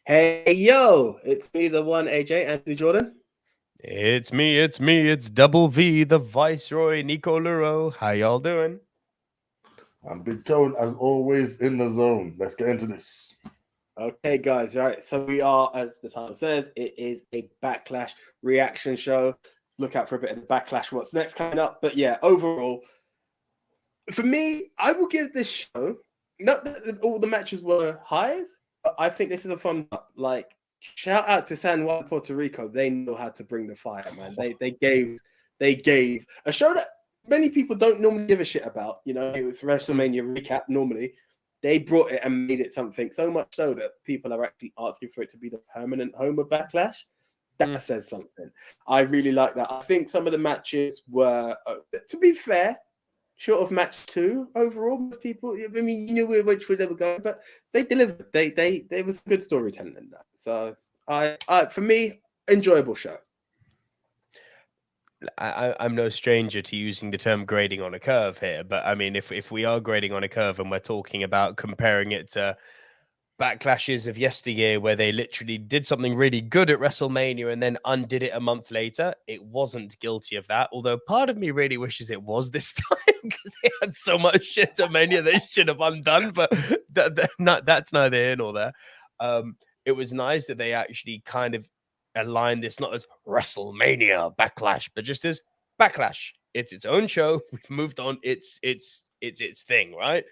Hey, yo, it's me, the one, AJ, Anthony Jordan. It's me, it's Double V, the Viceroy, Nico Luro. How y'all doing? I'm Big Tone, as always, in the zone. Let's get into this. Okay, guys, right. So we are, as the title says, it is a backlash reaction show. Look out for a bit of the backlash, what's next coming up. But yeah, overall, for me, I will give this show, not that all the matches were highs, but I think this is a fun, like, shout out to San Juan, Puerto Rico. They know how to bring the fire, man. They gave a show that many people don't normally give a shit about. You know, it was WrestleMania recap normally. They brought it and made it something so much so that people are actually asking for it to be the permanent home of Backlash. That says something. I really like that. I think some of the matches were, to be fair, short of match two overall. Most people, I mean, you knew which way they were going, but they delivered. They was good storytelling in that. So for me, enjoyable show. I'm no stranger to using the term grading on a curve here, but I mean, if we are grading on a curve and we're talking about comparing it to backlashes of yesteryear where they literally did something really good at WrestleMania and then undid it a month later, it wasn't guilty of that. Although part of me really wishes it was this time because they had so much shit at Mania they should have undone, but that's neither here nor there. It was nice that they actually kind of aligned this not as WrestleMania Backlash, but just as Backlash. It's its own show. We've moved on. It's its thing, right?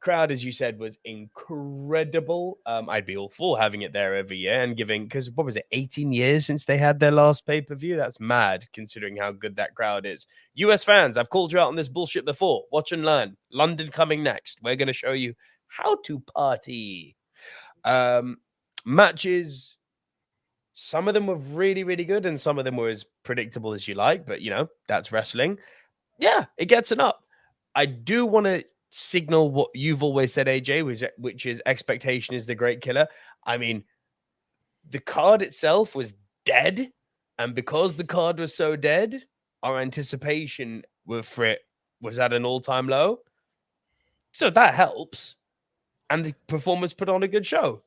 Crowd, as you said, was incredible. I'd be all for having it there every year and giving, because what was it, 18 years since they had their last pay-per-view? That's mad considering how good that crowd is. US fans, I've called you out on this bullshit before. Watch and learn. London coming next. We're going to show you how to party. Matches, some of them were really, really good, and some of them were as predictable as you like, but you know, that's wrestling. Yeah, it gets an up. I do want to signal what you've always said, AJ, which is expectation is the great killer. I mean, the card itself was dead, and because the card was so dead, our anticipation for it was at an all-time low. So that helps, and the performers put on a good show.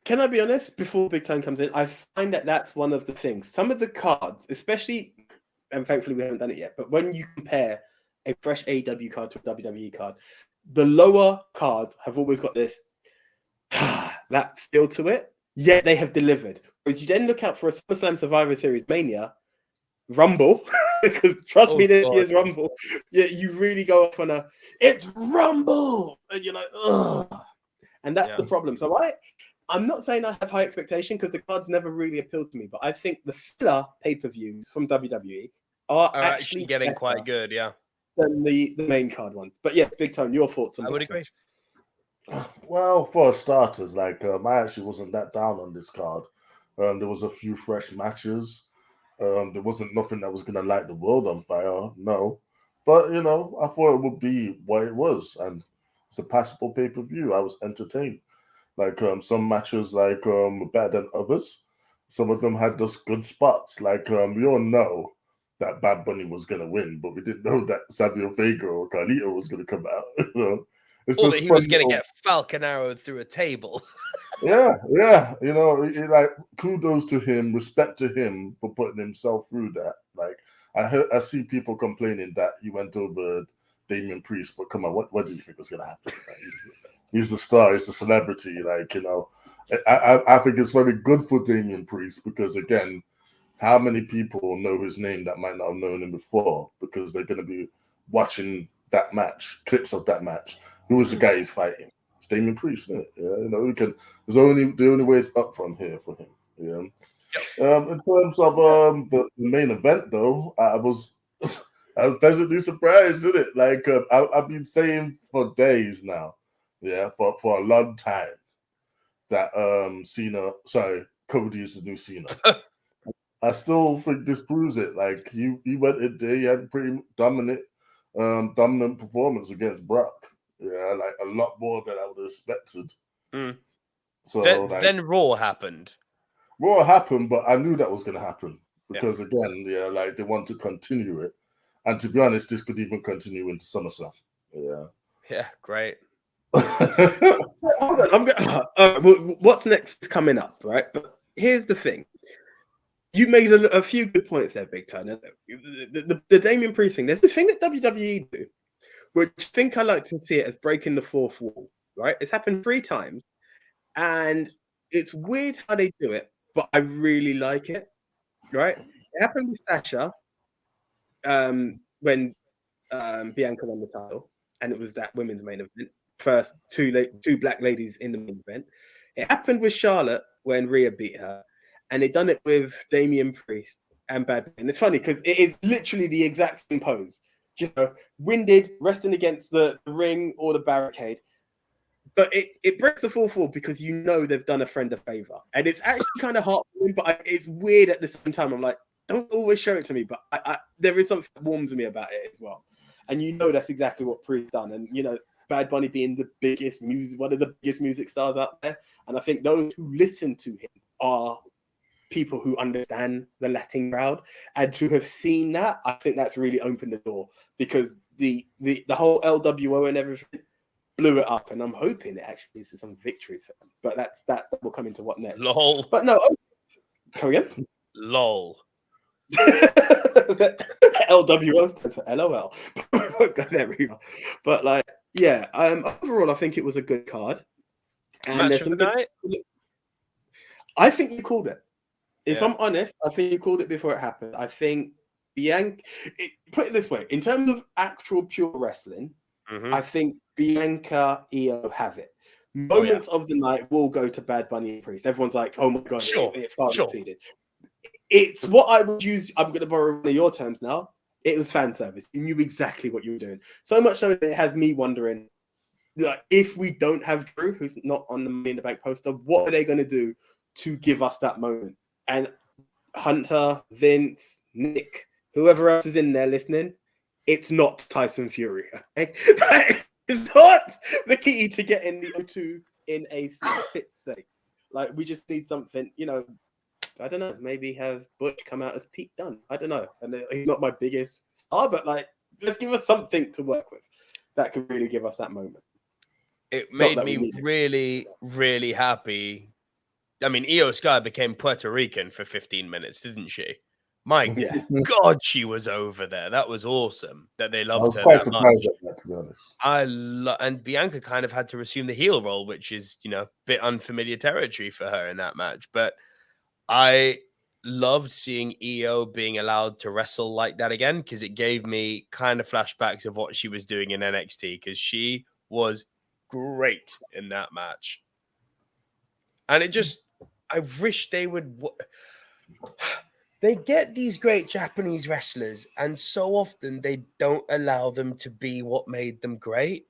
Can I be honest? Before Big Time comes in, I find that that's one of the things. Some of the cards, especially, and thankfully we haven't done it yet, but when you compare a fresh AEW card to a WWE card, the lower cards have always got this that feel to it. Yet they have delivered. Whereas you then look out for a SummerSlam Survivor Series Mania Rumble, because trust me, this year's Rumble, yeah, you really go off on it's Rumble, and you're like, ugh, and that's the problem. So I'm not saying I have high expectation because the cards never really appealed to me, but I think the filler pay-per-views from WWE are actually getting quite good, yeah, than the main card ones. But yeah, Big Tone, your thoughts on I would agree. Well, for starters, I actually wasn't that down on this card. There was a few fresh matches. There wasn't nothing that was gonna light the world on fire, no. But you know, I thought it would be what it was, and it's a passable pay-per-view. I was entertained. Some matches were better than others. Some of them had just good spots. We all know that Bad Bunny was gonna win, but we didn't know that Savio Vega or Carlito was gonna come out. You know, it's or just that he was going to get Falcon arrowed through a table. yeah. You know, like kudos to him, respect to him for putting himself through that. Like I see people complaining that he went over Damian Priest, but come on, what do you think was gonna happen? Like, he's the star, he's the celebrity. Like, you know, I think it's very good for Damian Priest because again, how many people know his name that might not have known him before because they're gonna be watching that match, clips of that match. Who was the guy he's fighting? It's Damian Priest, isn't it? Yeah, you know, we can. There's only the only way is up from here for him. Yeah. In terms of the main event, though, I was pleasantly surprised, didn't it? I've been saying for days now, yeah, for a long time that Cody is the new Cena. I still think this proves it. Like he went in there, he had a pretty dominant performance against Brock. Yeah, like a lot more than I would have expected. So then Raw happened. Raw happened, but I knew that was going to happen because again, yeah, like they want to continue it, and to be honest, this could even continue into SummerSlam. Yeah, great. Hold on, I'm going. What's next is coming up, right? But here's the thing: you made a few good points there, Big Time. The Damian Priest thing. There's this thing that WWE do, which I think I like to see it as breaking the fourth wall. Right? It's happened 3 times, and it's weird how they do it, but I really like it. Right? It happened with Sasha when Bianca won the title, and it was that women's main event. First two black ladies in the main event. It happened with Charlotte when Rhea beat her, and they done it with Damian Priest and Bad Bunny. And it's funny because it is literally the exact same pose. You know, winded, resting against the ring or the barricade. But it breaks the fourth wall because you know they've done a friend a favor. And it's actually kind of heartwarming, but it's weird at the same time. I'm like, don't always show it to me, but there is something that warms me about it as well. And you know that's exactly what Priest done. And, you know, Bad Bunny being one of the biggest music stars out there. And I think those who listen to him are people who understand the Latin crowd. And to have seen that, I think that's really opened the door because the whole LWO and everything blew it up. And I'm hoping it actually leads to some victories for them. But that will come into what next. Lol. But no, carry on. Lol. LWO stands for LOL. There we go. But like, yeah, overall, I think it was a good card. And Match there's of some the good. night? I think you called it. If Yeah. I'm honest, I think you called it before it happened. I think Bianca. Put it this way: in terms of actual pure wrestling, I think Bianca Io have it. Moments of the night will go to Bad Bunny and Priest. Everyone's like, "Oh my god, it far exceeded." It's what I would use. I'm going to borrow one of your terms now. It was fan service. You knew exactly what you were doing. So much so that it has me wondering, like, if we don't have Drew, who's not on the Money in the Bank poster, what are they going to do to give us that moment? And Hunter, Vince, Nick, whoever else is in there listening, it's not Tyson Fury. Okay? That is not the key to getting the O2 in a fit state. Like, we just need something, you know. I don't know. Maybe have Butch come out as Pete Dunne. I don't know. And he's not my biggest star, but like, let's give us something to work with that could really give us that moment. It made me really, really happy. I mean, Io Sky became Puerto Rican for 15 minutes, didn't she? My God, she was over there. That was awesome. That they loved her. I was quite surprised at that, to be honest. And Bianca kind of had to resume the heel role, which is, you know, a bit unfamiliar territory for her in that match. But I loved seeing Io being allowed to wrestle like that again because it gave me kind of flashbacks of what she was doing in NXT because she was great in that match. And it just, I wish they would. They get these great Japanese wrestlers, and so often they don't allow them to be what made them great.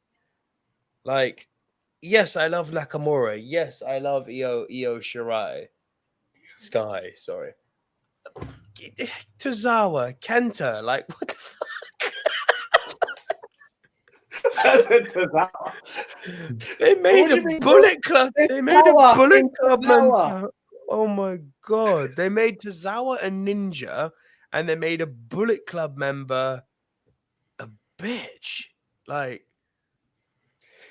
Like, yes, I love Nakamura. Yes, I love Io Shirai. Sky, sorry. Tozawa, Kenta, like, what the fuck? They made a Bullet Club. They made a Bullet Club member. Oh my god. They made Tozawa a ninja and they made a Bullet Club member a bitch. Like,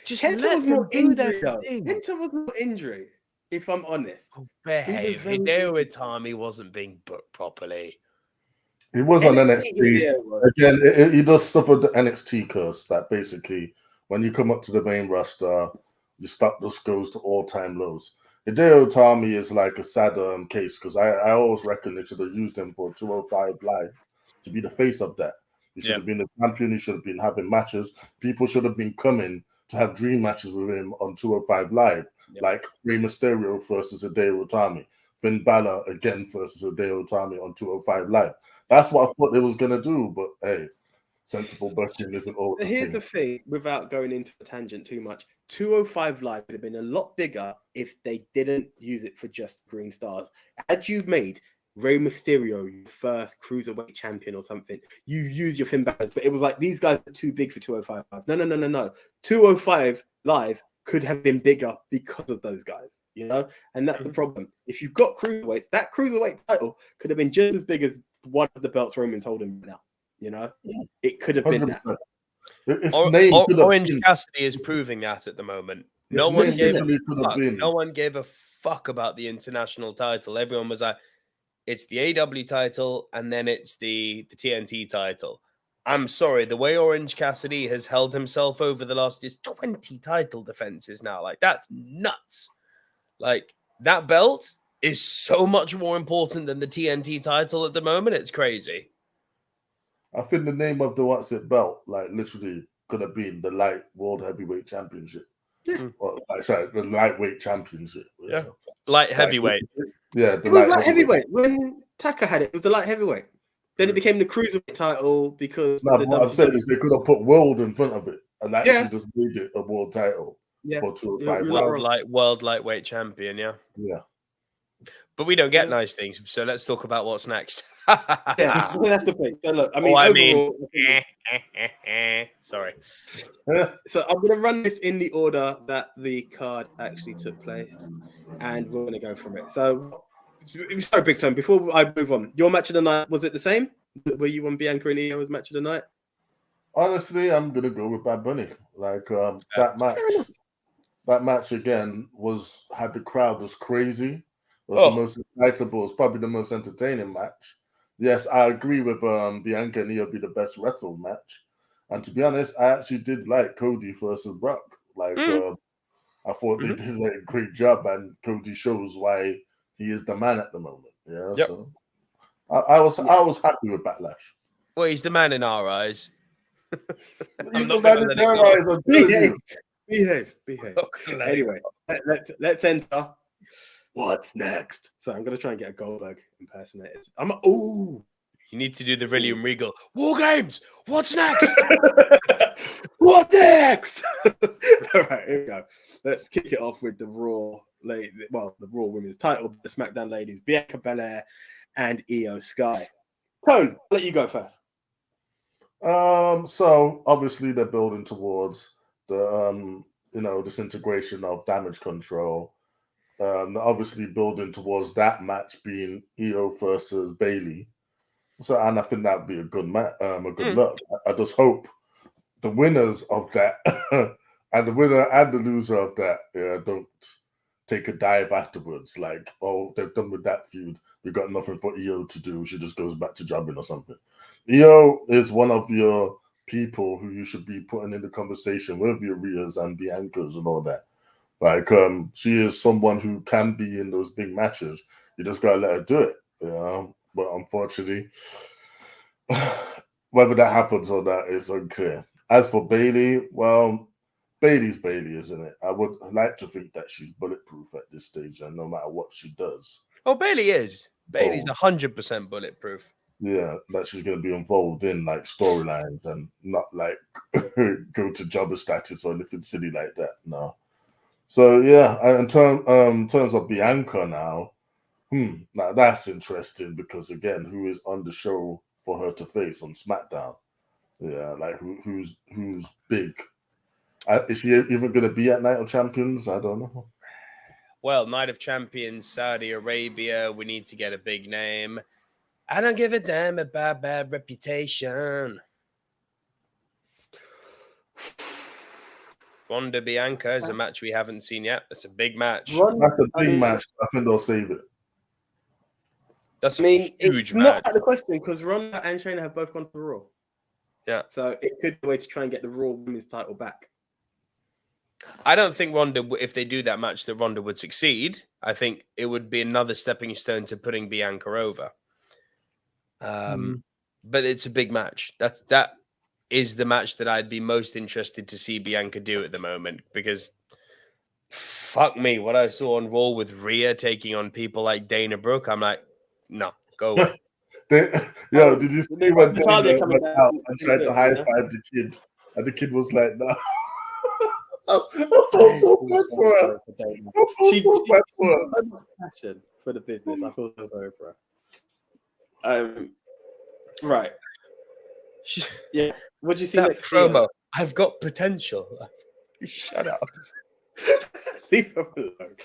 just Kenta let was them more do injury, their though. thing. Kenta was more injury, if I'm honest. Oh, behave. Hideo Itami wasn't being booked properly. He was on NXT. Again, he does suffer the NXT curse that basically when you come up to the main roster, your stock just goes to all-time lows. Hideo Itami is like a sad case because I always reckon they should have used him for 205 Live to be the face of that. He should have been the champion. He should have been having matches. People should have been coming to have dream matches with him on 205 Live, like Rey Mysterio versus Hideo Itami, Finn Balor again versus Hideo Itami on 205 Live. That's what I thought they was gonna do, but hey, sensible booking isn't all. Here's the thing, without going into a tangent too much, 205 Live would have been a lot bigger if they didn't use it for just green stars. Had you made Rey Mysterio your first cruiserweight champion or something, you use your Finn Balor, but it was like these guys are too big for 205 Live. No. 205 Live could have been bigger because of those guys, you know, and that's the problem. If you've got cruiserweights, that cruiserweight title could have been just as big as one of the belts Roman's holding now. You know, it could have been 100%. That. Its name could have Orange been. Cassidy is proving that at the moment. Its name literally could have been. No one gave a fuck about the international title. Everyone was like, it's the AW title and then it's the TNT title. I'm sorry, the way Orange Cassidy has held himself over the last is 20 title defenses now. Like, that's nuts. Like, that belt is so much more important than the TNT title at the moment. It's crazy. I think the name of the belt, like literally, could have been the light world heavyweight championship. Yeah. Or, sorry, the lightweight championship. Yeah. Light heavyweight. Yeah, it was light heavyweight. When Taka had it was the light heavyweight. Then it became the cruiserweight title because. No, what I'm saying is they could have put world in front of it and actually just made it a world title for 205. World lightweight champion, yeah. Yeah. But we don't get nice things, so let's talk about what's next. Yeah, that's the thing. So look, I mean, sorry. So I'm going to run this in the order that the card actually took place, and we're going to go from it. So, sorry, Big Tone, before I move on, your match of the night, was it the same? Were you on Bianca and Io's match of the night? Honestly, I'm going to go with Bad Bunny. Like, that match again had the crowd was crazy. It was the most excitable. It was probably the most entertaining match. Yes, I agree with Bianca and Io be the best wrestled match. And to be honest, I actually did like Cody versus Brock. Like, I thought they did a great job, and Cody shows why he is the man at the moment. Yeah, so I was happy with Backlash. Well, he's the man in our eyes. He's the man in their eyes. I'm telling you. Behave. Anyway, let's enter. What's next? So I'm gonna try and get a Goldberg impersonator. You need to do the William Regal War Games. What's next? What next? All right, here we go. Let's kick it off with the Raw Women's title, the SmackDown ladies, Bianca Belair and Io Sky. Tone, I'll let you go first. So obviously they're building towards the disintegration of Damage Control. Obviously building towards that match being Io versus Bayley. So, and I think that'd be a good look. I just hope the winners of that and the winner and the loser of that don't take a dive afterwards. Like, oh, they're done with that feud. We got nothing for Io to do. She just goes back to jobbing or something. Io is one of your people who you should be putting in the conversation with your Rheas and Biancas and all that. Like, she is someone who can be in those big matches. You just gotta let her do it. But unfortunately, whether that happens or not is unclear. As for Bayley, well, Bayley's Bayley, isn't it? I would like to think that she's bulletproof at this stage, and no matter what she does. Oh, Bayley is. Bayley's 100% bulletproof. Yeah, that she's going to be involved in like storylines and not like go to jobber status or anything silly like that. No. So yeah, in terms of Bianca now, now that's interesting because again, who is on the show for her to face on SmackDown? Yeah, like who's big? Is she even going to be at Night of Champions? I don't know. Well, Night of Champions, Saudi Arabia. We need to get a big name. I don't give a damn about bad reputation. Ronda Bianca is a match we haven't seen yet. That's a big match. That's a big match. I think they'll save it. That's a huge it's match. Not out of the question because Ronda and Shayna have both gone to Raw. Yeah. So it could be a way to try and get the Raw Women's title back. I don't think Ronda, if they do that match, that Ronda would succeed. I think it would be another stepping stone to putting Bianca over. But it's a big match. That is the match that I'd be most interested to see Bianca do at the moment because fuck me, what I saw on Raw with Rhea taking on people like Dana Brooke, I'm like, no, go away. Did you see when Dana went out and tried to high five the kid, and the kid was like, "No." I felt so bad for her. She's so much passion for the business. I feel so sorry for her. Right. Yeah. What did you see that next promo? I've got potential. Shut up. Leave her alone.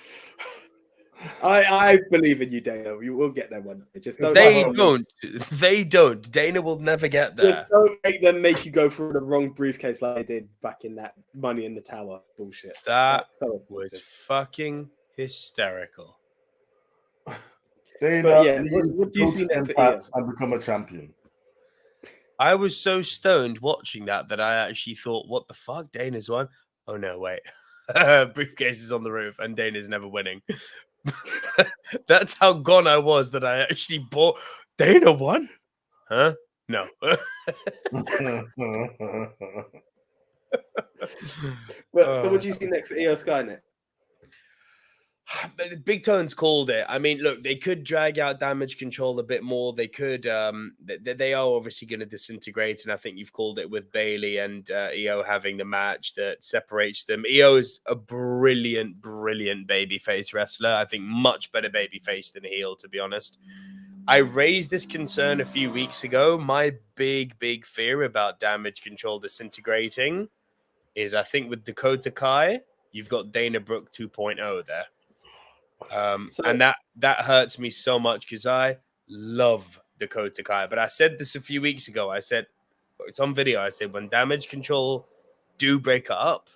I believe in you, Dana. You will get there one day. Just don't. They don't. They don't. Dana will never get Just there. don't make them make you go through the wrong briefcase like they did back in that Money in the Tower bullshit. That So was fucking hysterical. Dana yeah, needs what to do you go see to next for Impact Io? and become a champion. I was so stoned watching that I actually thought, what the fuck? Dana's won? Oh, no, wait. Briefcase is on the roof and Dana's never winning. That's how gone I was that I actually bought. Dana won? Huh? No. So what do you see next for Io Skynet? Big Tone's called it. I mean, look, they could drag out Damage Control a bit more. They could. They are obviously going to disintegrate, and I think you've called it with Bailey and Io having the match that separates them. Io is a brilliant, brilliant babyface wrestler. I think much better babyface than heel, to be honest. I raised this concern a few weeks ago. My big, big fear about Damage Control disintegrating is, I think, with Dakota Kai, you've got Dana Brooke 2.0 there. And that hurts me so much because I love Dakota Kai. But I said this a few weeks ago. I said, it's on video. I said, when Damage Control do break up,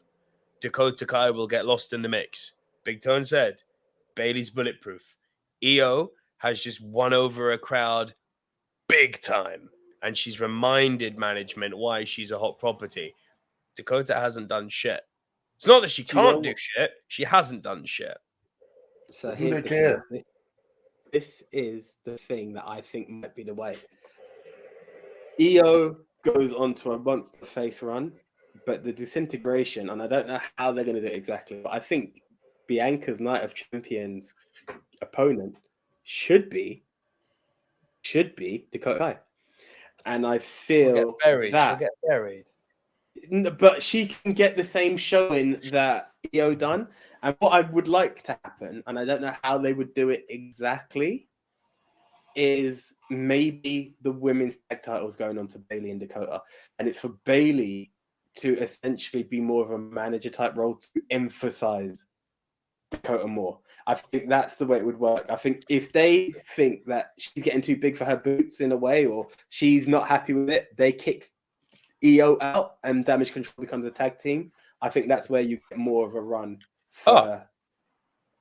Dakota Kai will get lost in the mix. Big Tone said, Bailey's bulletproof. Io has just won over a crowd big time. And she's reminded management why she's a hot property. Dakota hasn't done shit. It's not that she can't do shit. She hasn't done shit. So here's the thing. This is the thing that I think might be the way. Io goes on to a monster face run, but the disintegration, and I don't know how they're going to do it exactly, but I think Bianca's Night of Champions opponent should be Dakota Kai. And I feel she'll get buried. But she can get the same showing that Io done. And what I would like to happen, and I don't know how they would do it exactly, is maybe the women's tag titles going on to Bailey and Dakota. And it's for Bailey to essentially be more of a manager type role to emphasize Dakota more. I think that's the way it would work. I think if they think that she's getting too big for her boots in a way, or she's not happy with it, they kick Io out and Damage Control becomes a tag team. I think that's where you get more of a run.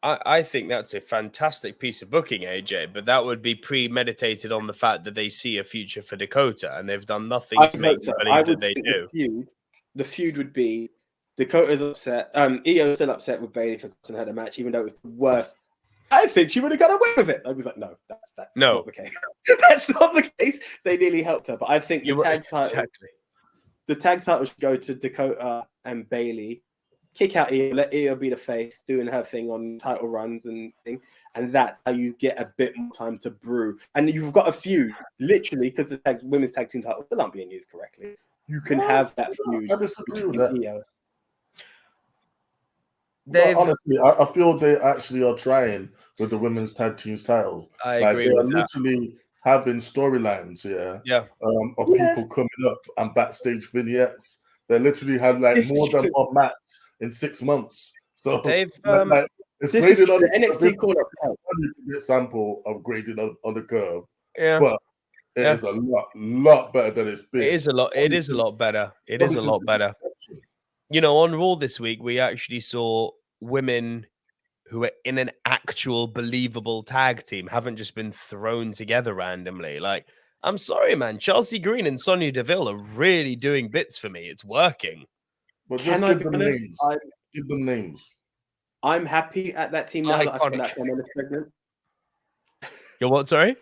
I think that's a fantastic piece of booking, AJ, but that would be premeditated on the fact that they see a future for Dakota and they've done nothing to make you believe that they do. The feud would be Dakota's upset. Io's still upset with Bailey for costing her the match, even though it was the worst. I think she would have got away with it. I was like, no, that's not the case. That's not the case. They nearly helped her, but I think the tag title should go to Dakota and Bailey. Kick out Io, let Io be the face, doing her thing on title runs and thing, and that's how you get a bit more time to brew. And you've got a feud, literally, because the women's tag team titles still aren't being used correctly. You can have that feud. I disagree with that. Io. No, honestly, I feel they actually are trying with the women's tag teams titles. I agree they with are that. literally having storylines, of people coming up and backstage vignettes. They literally have like more than one match in 6 months. So they've it's graded on the NXT call-up sample of graded on the curve. Yeah, but it is a lot better than it's been. It is a lot. It is a lot better. It is a lot better. You know, on Raw this week, we actually saw women who are in an actual believable tag team, haven't just been thrown together randomly. Like, I'm sorry, man. Chelsea Green and Sonya Deville are really doing bits for me. It's working. But just give them names. Give them names. I'm happy at that team now that I found out Carmella's pregnant. You're what, sorry?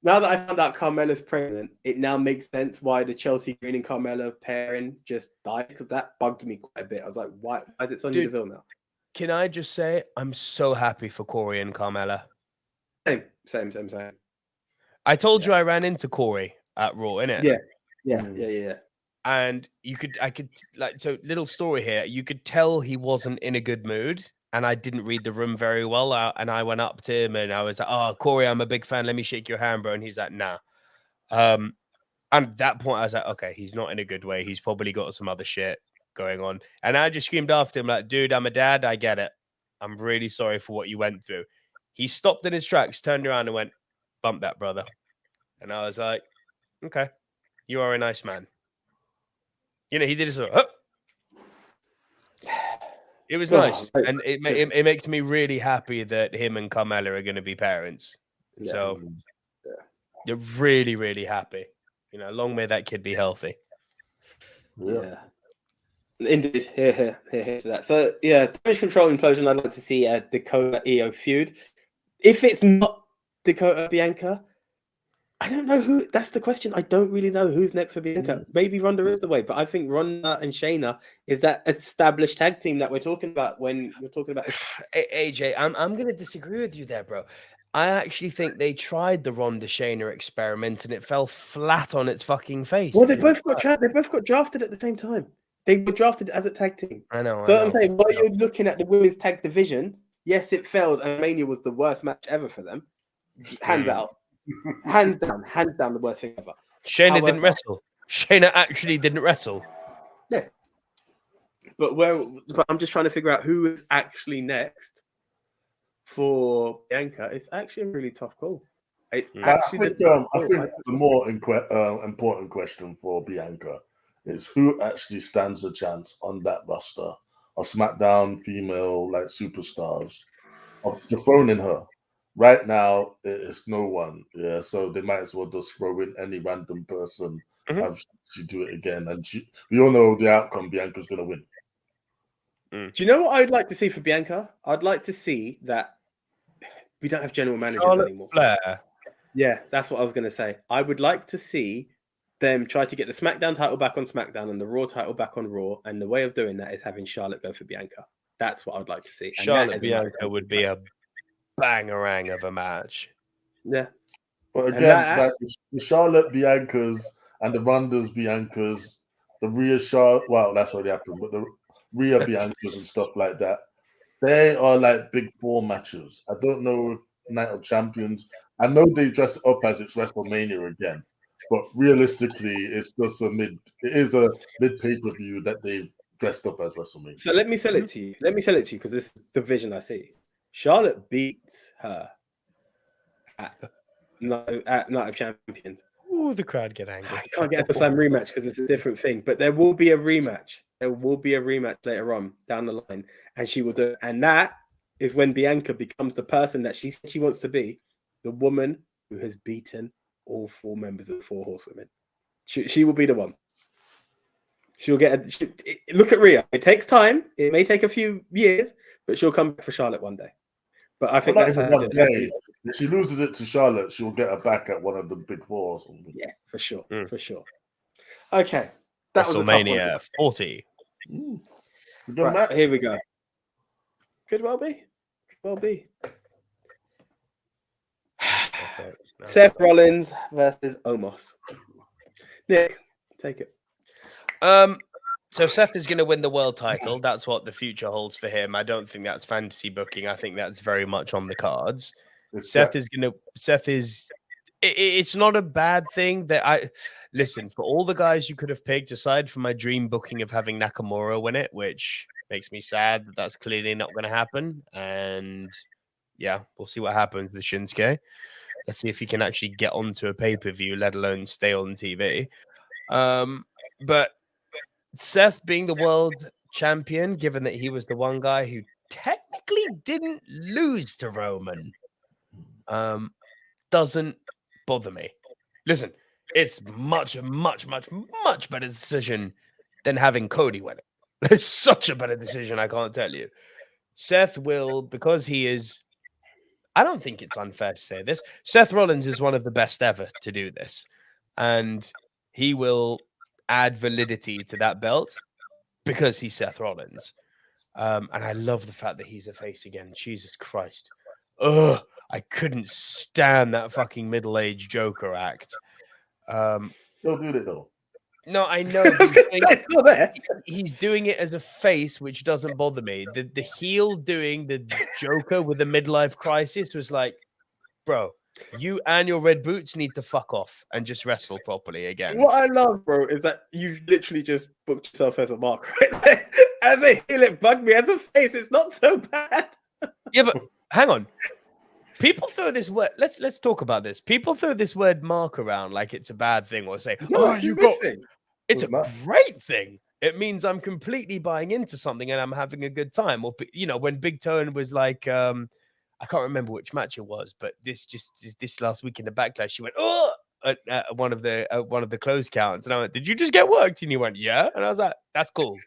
Now that I found out Carmella's pregnant, it now makes sense why the Chelsea Green and Carmella pairing just died, because that bugged me quite a bit. I was like, why is it Sonya Deville now? Can I just say, I'm so happy for Corey and Carmella. Same. I told you I ran into Corey at Raw, innit? Yeah. And so little story here. You could tell he wasn't in a good mood, and I didn't read the room very well. And I went up to him and I was like, "Oh, Corey, I'm a big fan. Let me shake your hand, bro." And he's like, "Nah." And at that point, I was like, "Okay, he's not in a good way. He's probably got some other shit going on." And I just screamed after him, like, "Dude, I'm a dad. I get it. I'm really sorry for what you went through." He stopped in his tracks, turned around and went, "Bump that, brother." And I was like, "Okay, you are a nice man." You know, he did it. It was nice, and it makes me really happy that him and Carmella are going to be parents. Yeah. So you're really, really happy. You know, long may that kid be healthy. Yeah. Indeed. Here to that. So yeah, Damage Control Implosion. I'd like to see a Dakota Io feud. If it's not Dakota Bianca, I don't know who. That's the question. I don't really know who's next for Bianca. Maybe Ronda is the way, but I think Ronda and Shayna is that established tag team that we're talking about when we're talking about. AJ, I'm going to disagree with you there, bro. I actually think they tried the Ronda Shayna experiment and it fell flat on its fucking face. Well, they both got drafted at the same time. They were drafted as a tag team. I know. So I'm saying, while you're looking at the women's tag division, yes, it failed, and Mania was the worst match ever for them. Hands out. Hands down, the worst thing ever. Shayna didn't wrestle. Shayna actually didn't wrestle. Yeah. But I'm just trying to figure out who is actually next for Bianca. It's actually a really tough call. I think the more important question for Bianca is who actually stands a chance on that roster of SmackDown female like superstars of dethroning her. Right now, it's no one. Yeah, so they might as well just throw in any random person, have she do it again, and we all know the outcome. Bianca's gonna win. Do you know what I'd like to see for Bianca? I'd like to see that we don't have general managers anymore. Flair. Yeah, that's what I was going to say. I would like to see them try to get the SmackDown title back on SmackDown and the Raw title back on Raw. And the way of doing that is having Charlotte go for Bianca. That's what I'd like to see. And Charlotte Bianca would be a bangerang of a match. Yeah. But again, like the Charlotte Biancas and the Ronda's Biancas, the Rhea Charlotte, well, that's already happened, but the Rhea Biancas and stuff like that, they are like big four matches. I don't know if Night of Champions, I know they dress it up as it's WrestleMania again, but realistically, it's just a mid pay-per-view that they've dressed up as WrestleMania. So let me sell it to you. Because this is the vision I see. Charlotte beats her at Night of Champions. Ooh, the crowd get angry. I can't get a slam rematch because it's a different thing, but there will be a rematch. There will be a rematch later on down the line, and she will do it. And that is when Bianca becomes the person that she wants to be, the woman who has beaten all four members of the Four Horsewomen. She will be the one. She'll get look at Rhea. It takes time. It may take a few years, but she'll come back for Charlotte one day. But I think that's how if she loses it to Charlotte, she'll get her back at one of the big four or something. Yeah, for sure. For sure. Okay. That WrestleMania 40. It's a good match. Here we go. Could well be. Seth Rollins versus Omos. Nick, take it. So Seth is going to win the world title. That's what the future holds for him. I don't think that's fantasy booking. I think that's very much on the cards. It's not a bad thing that listen, for all the guys you could have picked, aside from my dream booking of having Nakamura win it, which makes me sad that that's clearly not going to happen. And yeah, we'll see what happens with Shinsuke. Let's see if he can actually get onto a pay-per-view, let alone stay on TV. But Seth being the world champion, given that he was the one guy who technically didn't lose to Roman, doesn't bother me. Listen, it's much better decision than having Cody win it. It's such a better decision, I can't tell you. Seth will, because he is, I don't think it's unfair to say this, Seth Rollins is one of the best ever to do this. And he will add validity to that belt because he's Seth Rollins. And I love the fact that he's a face again. Jesus Christ. Ugh, I couldn't stand that fucking middle-aged Joker act. Still do it though. No, I know. He's doing it as a face, which doesn't bother me. The heel doing the Joker with a midlife crisis was like, bro, you and your red boots need to fuck off and just wrestle properly again. What I love, bro, is that you've literally just booked yourself as a mark right there. As a heel, it bugged me. As a face, it's not so bad. Yeah, but hang on. People throw this word. Let's talk about this. People throw this word mark around like it's a bad thing, or say, No, "Oh, it's you a got." good thing. It's a It's not. great thing. It means I'm completely buying into something and I'm having a good time. Or when Big Tone was like, I can't remember which match it was, but this last week in the Backlash, she went, "Oh." At one of the close counts, and I went, "Did you just get worked?" And he went, "Yeah," and I was like, "That's cool."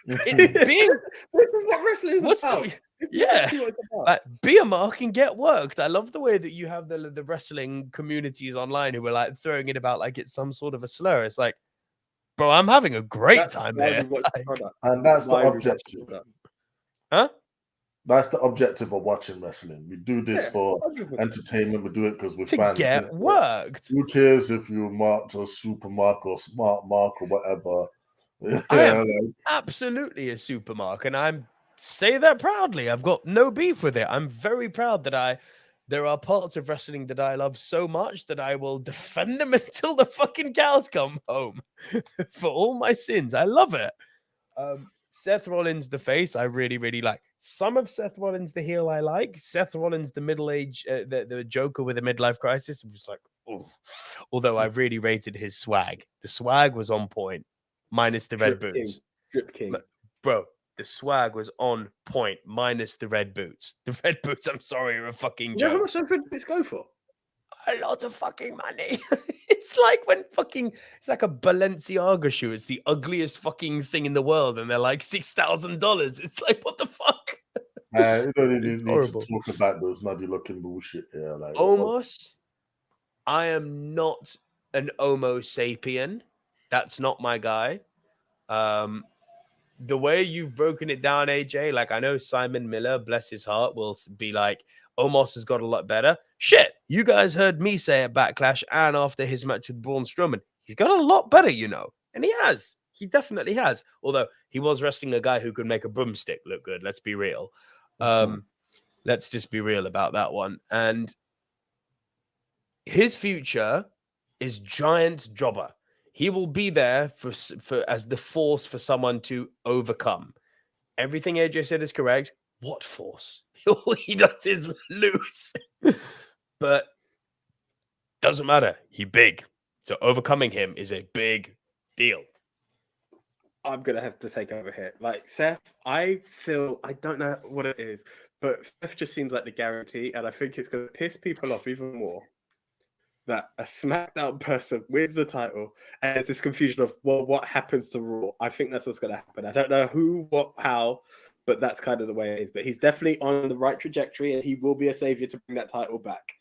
This is what wrestling is about. Yeah, Exactly what it's about. like be a mark and get worked. I love the way that you have the wrestling communities online who are like throwing it about like it's some sort of a slur. It's like, bro, I'm having a great That's time why here. we watch the product. And that's the Why we watch objective. the product. Huh? That's the objective of watching wrestling. We do this Yeah, for 100%. entertainment. We do it because we're To fans. get innit? worked. Who cares if you're marked or super mark or smart mark or whatever? I am like, absolutely a supermark, and I'm say that proudly. I've got no beef with it. I'm very proud that there are parts of wrestling that I love so much that I will defend them until the fucking cows come home for all my sins. I love it. Seth Rollins, the face, I really, really like. Some of Seth Rollins, the heel, I like. Seth Rollins, the middle age, the Joker with a midlife crisis. I'm just like, oh. Although I really rated his swag. The swag was on point, minus the red boots. Drip King. Bro, the swag was on point, minus the red boots. The red boots, I'm sorry, are a fucking You know how joke. much those red boots go for? A lot of fucking money. It's like when it's like a Balenciaga shoe. It's the ugliest fucking thing in the world, and they're like $6,000. It's like, what the fuck? you don't even It's need horrible. to talk about those nutty looking bullshit here. Like, Omos, I am not an Homo sapien. That's not my guy. The way you've broken it down, AJ, like I know Simon Miller, bless his heart, will be like, Omos has got a lot better. Shit, you guys heard me say at Backlash and after his match with Braun Strowman, he's got a lot better, you know. And he has. He definitely has. Although he was wrestling a guy who could make a broomstick look good. Let's be real. Let's just be real about that one. And his future is giant jobber. He will be there for as the force for someone to overcome. Everything AJ said is correct. What force? All he does is lose. But doesn't matter. He big. So overcoming him is a big deal. I'm gonna have to take over here. Like Seth, I don't know what it is, but Seth just seems like the guarantee, and I think it's gonna piss people off even more that a SmackDown person wins the title, and there's this confusion of, well, what happens to Raw? I think that's what's gonna happen. I don't know who, what, how, but that's kind of the way it is. But he's definitely on the right trajectory, and he will be a savior to bring that title back.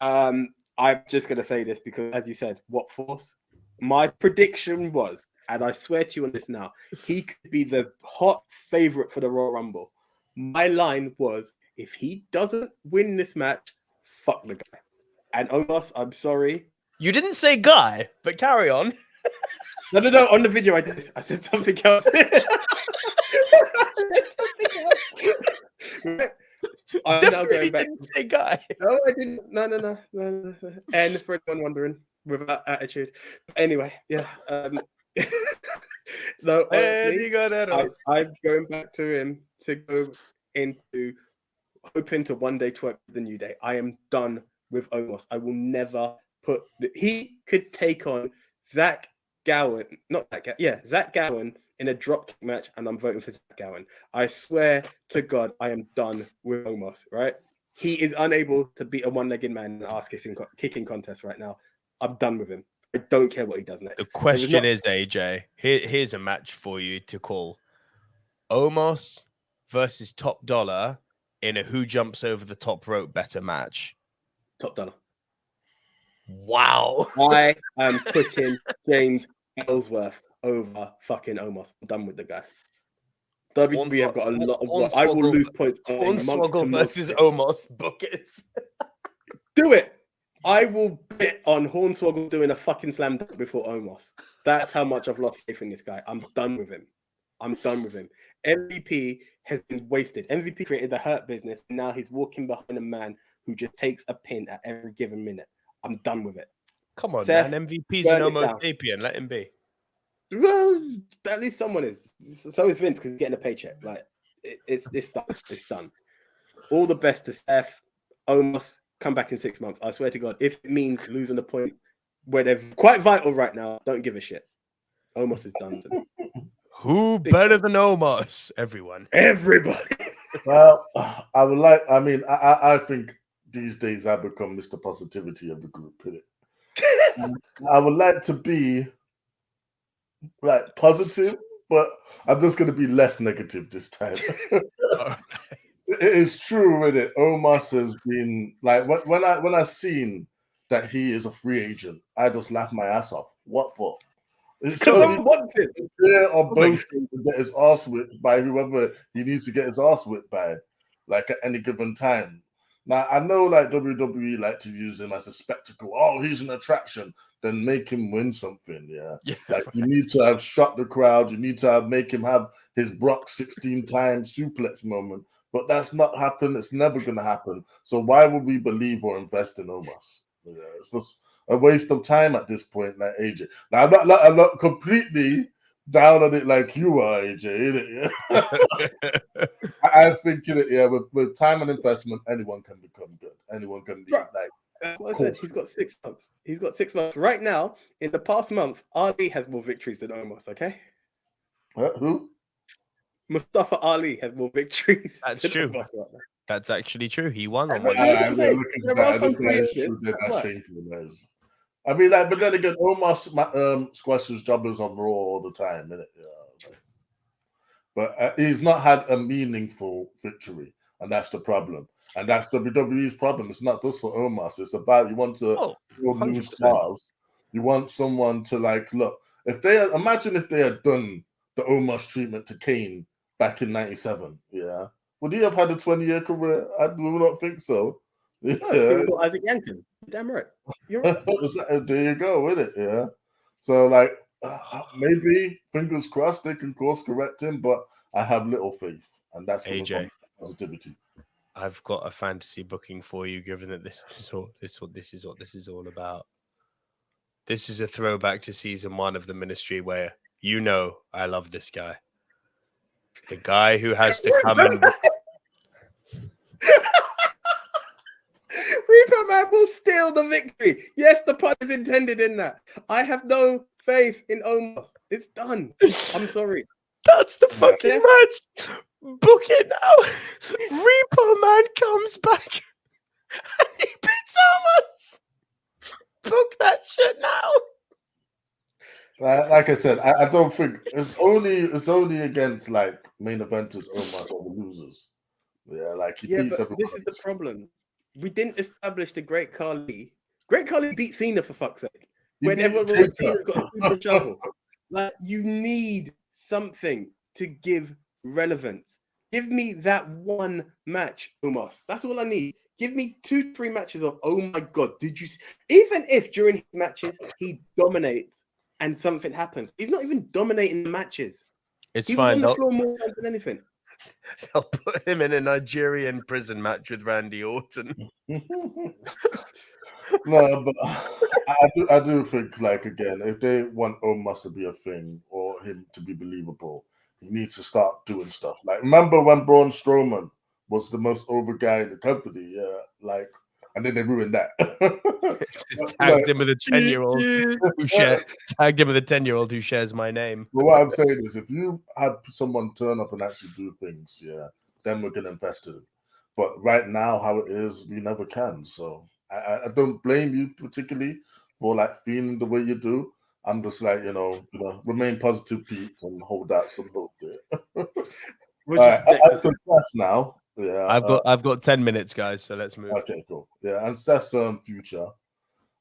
I'm just gonna say this because, as you said, what force? My prediction was, and I swear to you on this now, he could be the hot favorite for the Royal Rumble. My line was, if he doesn't win this match, fuck the guy. And Omos, I'm sorry. You didn't say guy, but carry on. No. On the video, I did. I said something else. I'm now going back. Didn't say guy. No, I didn't. No. And for anyone wondering, without attitude. But anyway, yeah. No, honestly, I'm going back to him to go into hoping to one day twerk the New Day. I am done with Omos. I will never put. He could take on Zach Gowen, Zach Gowen in a dropkick match, and I'm voting for Zach Gowen. I swear to God, I am done with Omos. Right? He is unable to beat a one-legged man in an ass-kicking contest right now. I'm done with him. I don't care what he does next. The question is, AJ, here's a match for you to call. Omos versus Top Dollar in a who jumps over the top rope better match. Top Dollar. Wow. I am putting James Ellsworth over fucking Omos. I'm done with the guy. WWE have got a lot of work. I will lose points on a Hornswoggle versus Omos. Book it. Do it. I will bet on Hornswoggle doing a fucking slam dunk before Omos. That's how much I've lost faith in this guy. I'm done with him. MVP has been wasted. MVP created the Hurt Business, and now he's walking behind a man who just takes a pin at every given minute. I'm done with it. Come on, Seth, man. MVP's an Homo sapien. Let him be. Well, at least someone is. So is Vince because he's getting a paycheck. Like it's done. It's done. All the best to Seth. Omos, come back in 6 months. I swear to God, if it means losing a point where they're quite vital right now, don't give a shit. Omos is done to me. Who Big better time. than Omos? Everyone. Everybody. Well, I would like. I mean, I think these days I become Mr. Positivity of the group. I would like to be like positive, but I'm just going to be less negative this time. It is true, isn't it? Omos has been like when I seen that he is a free agent, I just laughed my ass off. What for? It's Because so I want it. clear or boasting to get his ass whipped by whoever he needs to get his ass whipped by, like at any given time. Now I know like WWE like to use him as a spectacle. Oh, he's an attraction. Then make him win something. Yeah. Like you need to have shut the crowd. You need to have make him have his Brock 16 times suplex moment. But that's not happened. It's never gonna happen. So why would we believe or invest in Omos? Yeah, it's just a waste of time at this point, like AJ. Now I'm not completely down on it like you are, AJ. Innit? Yeah? I think yeah, with time and investment, anyone can become good. Anyone can be like. What I said, he's got 6 months. He's got 6 months. Right now, in the past month, Ali has more victories than Omos, okay? Who? Mustafa Ali has more victories. That's than true. Omos right now. That's actually true. He won on But my that's what I'm saying. There are some free That's agents. that's shameful. I mean, like, but then again, Omos squashes jobbers on Raw all the time, innit? Yeah. But he's not had a meaningful victory, and that's the problem. And that's WWE's problem. It's not just for Omos. It's about you want to build new 100%. stars. You want someone to like look. If they imagine if they had done the Omos treatment to Kane back in '97, yeah, would he have had a 20-year career? I do not think so. Yeah. No, Isaac Yankin. Damn right. You're right. There you go with it. Yeah. So like maybe fingers crossed they can course correct him, but I have little faith, and that's what AJ. positivity. I've got a fantasy booking for you, given that this is what this is all about. This is a throwback to season 1 of the Ministry, where I love this guy. The guy who has to come and Reaper Man will steal the victory. Yes, the pun is intended in that. I have no faith in Omos. It's done. I'm sorry. That's the fucking match. Book it now. Reaper Man comes back and he beats Omos. Book that shit now. Like I said, I don't think it's only against like main eventers Omos or the losers. Yeah, like he beats but everyone. this is the problem. We didn't establish the Great Khali. Great Khali beat Cena, for fuck's sake. When everyone was Cena's got a super shovel. Like, you need something to give relevance. Give me that one match, Omos. That's all I need. Give me 2-3 matches of, oh my God, did you see? Even if during his matches he dominates and something happens, he's not even dominating the matches. It's he fine. was on the floor more times than anything. They'll put him in a Nigerian prison match with Randy Orton. No, but I do think, like, again, if they want Omos to be a thing or him to be believable, he needs to start doing stuff. Like, remember when Braun Strowman was the most over guy in the company? Yeah, like, and then they ruined that. Tagged him with a 10-year-old who tagged him with a 10-year-old who shares my name. But what I'm saying is, if you had someone turn up and actually do things, yeah, then we're gonna invest in it. But right now, how it is, we never can. So I don't blame you particularly for like feeling the way you do. I'm just like, remain positive, Pete, and hold out some hope there. That's a clash now. Yeah, I've got 10 minutes, guys. So let's move. Okay, cool. Yeah, and Seth's future.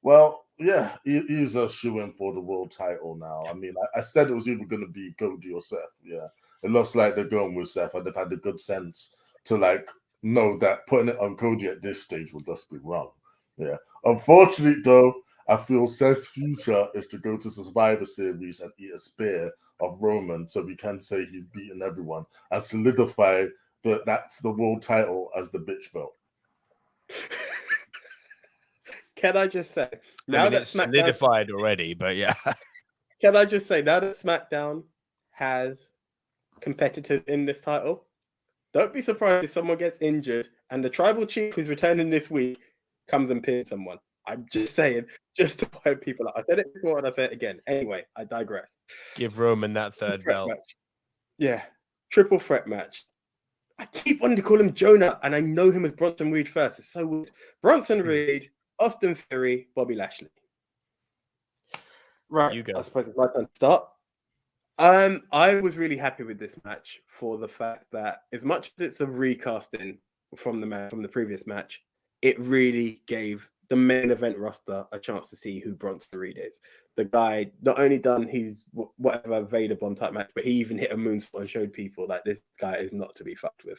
Well, yeah, he's a shoo-in for the world title now. I mean, I said it was either going to be Cody or Seth. Yeah, it looks like they're going with Seth, and they've had the good sense to like know that putting it on Cody at this stage will just be wrong. Yeah, unfortunately, though, I feel Seth's future is to go to Survivor Series and eat a spear of Roman, so we can say he's beaten everyone and solidify that's the world title as the bitch belt. Can I just say, now that it's solidified already, but yeah. Can I just say, now that SmackDown has competitors in this title, don't be surprised if someone gets injured and the tribal chief who's returning this week comes and pins someone. I'm just saying, just to point people out. I said it before and I say it again. Anyway, I digress. Give Roman that third belt. Match. Yeah, triple threat match. I keep wanting to call him Jonah, and I know him as Bronson Reed first. It's so weird. Bronson Reed, Austin Theory, Bobby Lashley. Right, You go. I suppose it's my turn to start. I was really happy with this match for the fact that as much as it's a recasting from the previous match, it really gave the main event roster a chance to see who Bronson Reed is. The guy not only done his whatever Vader Bomb type match, but he even hit a moonsault and showed people that this guy is not to be fucked with.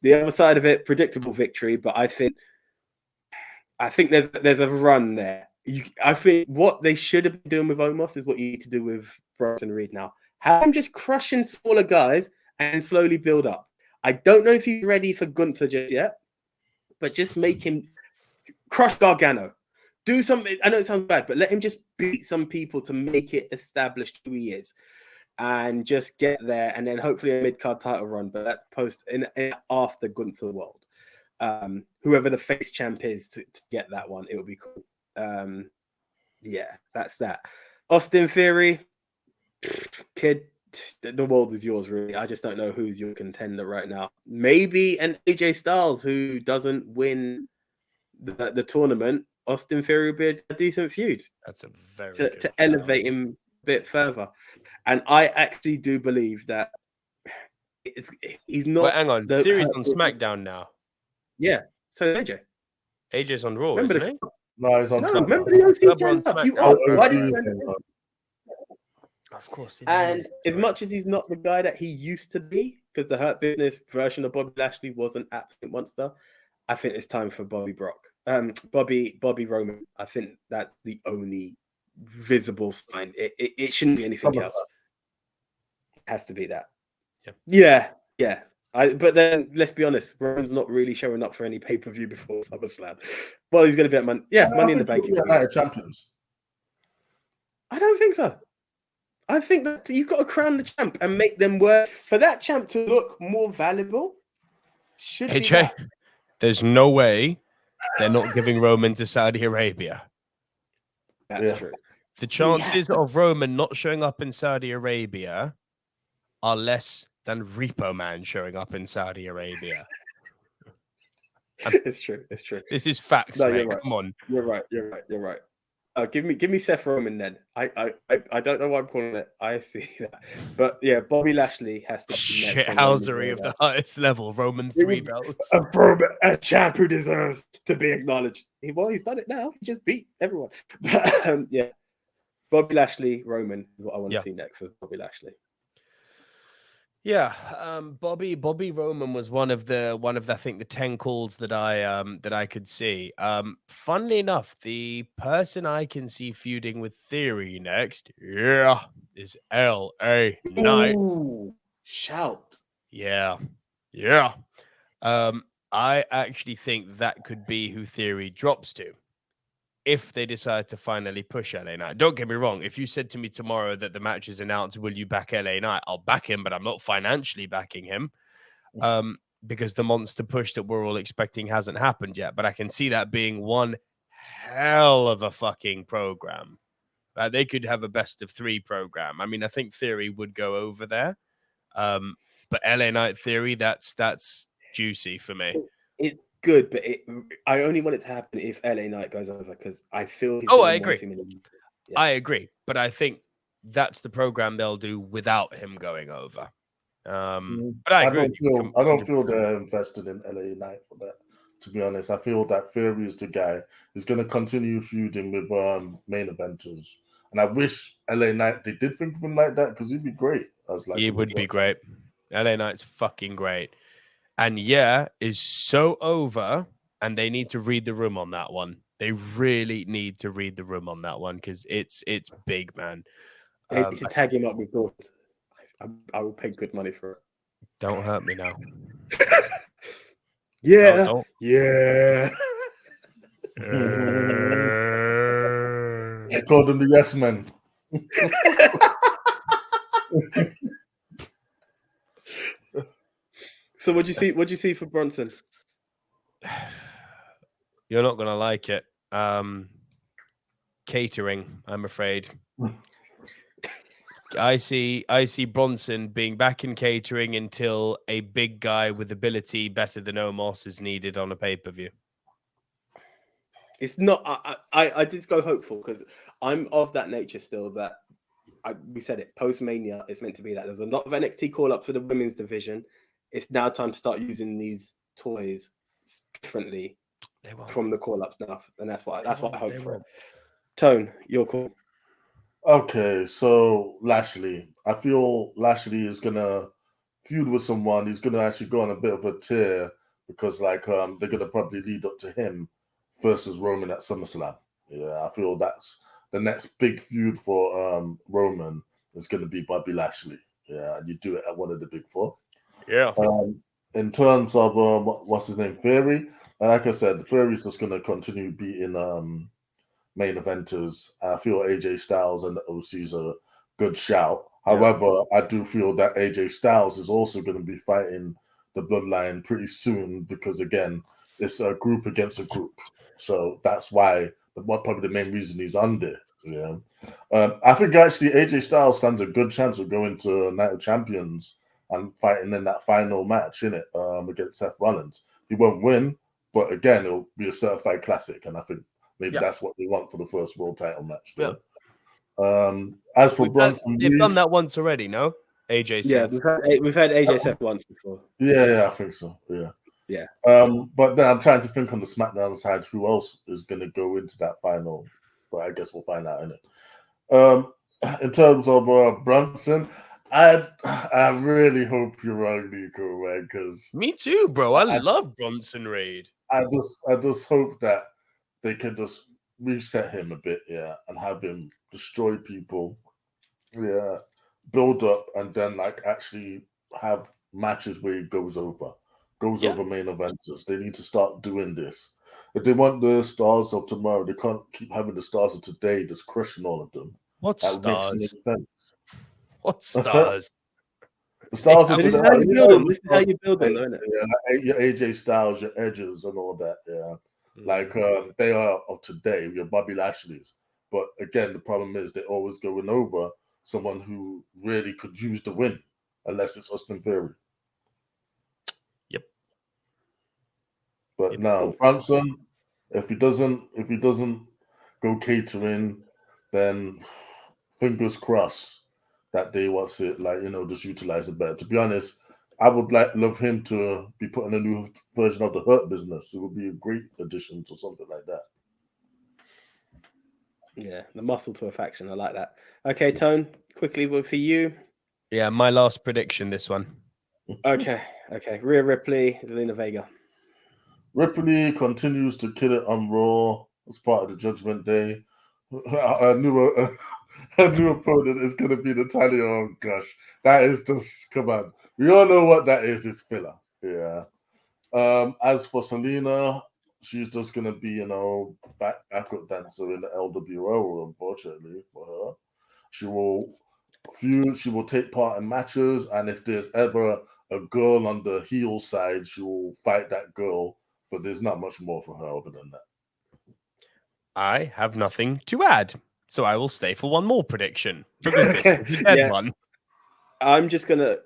The other side of it, predictable victory, but I think there's a run there. I think what they should have been doing with Omos is what you need to do with Bronson Reed now. Have him just crushing smaller guys and slowly build up. I don't know if he's ready for Gunther just yet, but just make him crush Gargano. Do something. I know it sounds bad, but let him just beat some people to make it established who he is, and just get there. And then hopefully a mid-card title run, but that's post in after Gunther World. Whoever the face champ is to get that one, it would be cool. Yeah, that's that. Austin Theory, kid, the world is yours, really. I just don't know who's your contender right now. Maybe an AJ Styles who doesn't win the tournament. Austin Theory would be a decent feud. That's a very to elevate him a bit further. And I actually do believe that he's not. Well, hang on, Theory's on SmackDown now. Yeah, so AJ's on Raw, remember isn't he? No, he's on SmackDown. Remember the OC on stand-up? You SmackDown. asked, why didn't you? Of course. And as much as he's not the guy that he used to be, because the Hurt Business version of Bobby Lashley was an absolute monster, I think it's time for Bobby Roman. I think that's the only visible sign. It shouldn't be anything else. It has to be that. Yeah. But then let's be honest, Roman's not really showing up for any pay-per-view before SummerSlam. Well, he's going to be at Money in the Bank. Night of Champions. I don't think so. I think that you've got to crown the champ and make them work for that champ to look more valuable. AJ, there's no way they're not giving Roman to Saudi Arabia. That's true. The chances of Roman not showing up in Saudi Arabia are less than Repo Man showing up in Saudi Arabia. It's true. This is facts, mate. Right. Come on. You're right. Give me Seth Roman then. I don't know why I'm calling it. I see that, but yeah, Bobby Lashley has to be next. Shithousery of the highest level. Roman 3 belts. A champ who deserves to be acknowledged. He's done it now. He just beat everyone. But yeah, Bobby Lashley, Roman is what I want to see next for Bobby Lashley. Yeah, Bobby Roman was one of the I think the 10 calls that I could see. Funnily enough, the person I can see feuding with Theory next, is LA Knight. Ooh, shout. Yeah. I actually think that could be who Theory drops to if they decide to finally push LA Knight. Don't get me wrong. If you said to me tomorrow that the match is announced, will you back LA Knight? I'll back him, but I'm not financially backing him because the monster push that we're all expecting hasn't happened yet. But I can see that being one hell of a fucking program. They could have a best of 3 program. I mean, I think Theory would go over there. But LA Knight Theory, that's juicy for me. It's good, but I only want it to happen if LA Knight goes over because I feel. I agree. I agree, but I think that's the program they'll do without him going over. But I agree. I don't feel they're invested in LA Knight for that. To be honest, I feel that Theory is the guy who's going to continue feuding with main eventers, and I wish LA Knight they did think of him like that because he'd be great. He would be great. LA Knight's fucking great. And is so over, and they need to read the room on that one. They really need to read the room on that one because it's big, man. They need to tag him up with Gordon. I will pay good money for it. Don't hurt me now. Yeah. No, yeah. I called him the yes man. So what'd you see for Bronson? You're not gonna like it. Catering, I'm afraid. I see Bronson being back in catering until a big guy with ability better than Omos is needed on a pay-per-view. It's not. I did go hopeful because I'm of that nature still. That we said it post Mania. It's meant to be that there's a lot of NXT call ups for the women's division. It's now time to start using these toys differently from the call up stuff, and that's what I hope for. Tone, your call. Okay, so Lashley. I feel Lashley is gonna feud with someone. He's gonna actually go on a bit of a tear because, like, they're gonna probably lead up to him versus Roman at SummerSlam. Yeah, I feel that's the next big feud for Roman is gonna be Bobby Lashley. Yeah, and you do it at one of the big four. Yeah. In terms of what's his name, Theory, like I said, Theory's just gonna continue beating main eventers. I feel AJ Styles and the OC's a good shout. Yeah. However, I do feel that AJ Styles is also going to be fighting the Bloodline pretty soon because, again, it's a group against a group. So that's why, probably the main reason he's on there. Yeah. I think actually AJ Styles stands a good chance of going to Night of Champions and fighting in that final match, innit, against Seth Rollins. He won't win, but again, it'll be a certified classic, and I think maybe that's what they want for the first world title match. Yeah. As for Bronson, they've done that once already, no? AJ Seth. Yeah, we've had AJ Seth once before. Yeah, I think so. Yeah. But then I'm trying to think on the SmackDown side who else is going to go into that final. But I guess we'll find out in it. In terms of Bronson, I really hope you're wrong, Nico, man. Because me too, bro. I love Bronson Reed. I just hope that they can just reset him a bit, yeah, and have him destroy people, yeah, build up, and then like actually have matches where he goes over main eventers. They need to start doing this. If they want the stars of tomorrow, they can't keep having the stars of today just crushing all of them. What that stars? Makes no sense. What stars? The stars of this today. Is how you build them. This is how you build them, isn't it? Yeah, like your AJ Styles, your Edges, and all that. Yeah. Like they are of today, your Bobby Lashley's. But again, the problem is they're always going over someone who really could use the win, unless it's Austin Theory. Yep. But now Bronson, if he doesn't go catering, then fingers crossed that they just utilize it better. To be honest, I would love him to be put in a new version of the Hurt Business. It would be a great addition to something like that. Yeah, the muscle to a faction. I like that. Okay, Tone, quickly for you. Yeah, my last prediction, this one. Okay. Rhea Ripley, Zelina Vega. Ripley continues to kill it on Raw as part of the Judgment Day. A new opponent is going to be Natalya. Oh, gosh. That is just, come on. We all know what that is. It's filler. Yeah. As for Selena, she's just going to be, backup dancer in the LWO, unfortunately, for her. She will feud. She will take part in matches. And if there's ever a girl on the heel side, she will fight that girl. But there's not much more for her other than that. I have nothing to add. So I will stay for one more prediction. Because this is the dead one. I'm just gonna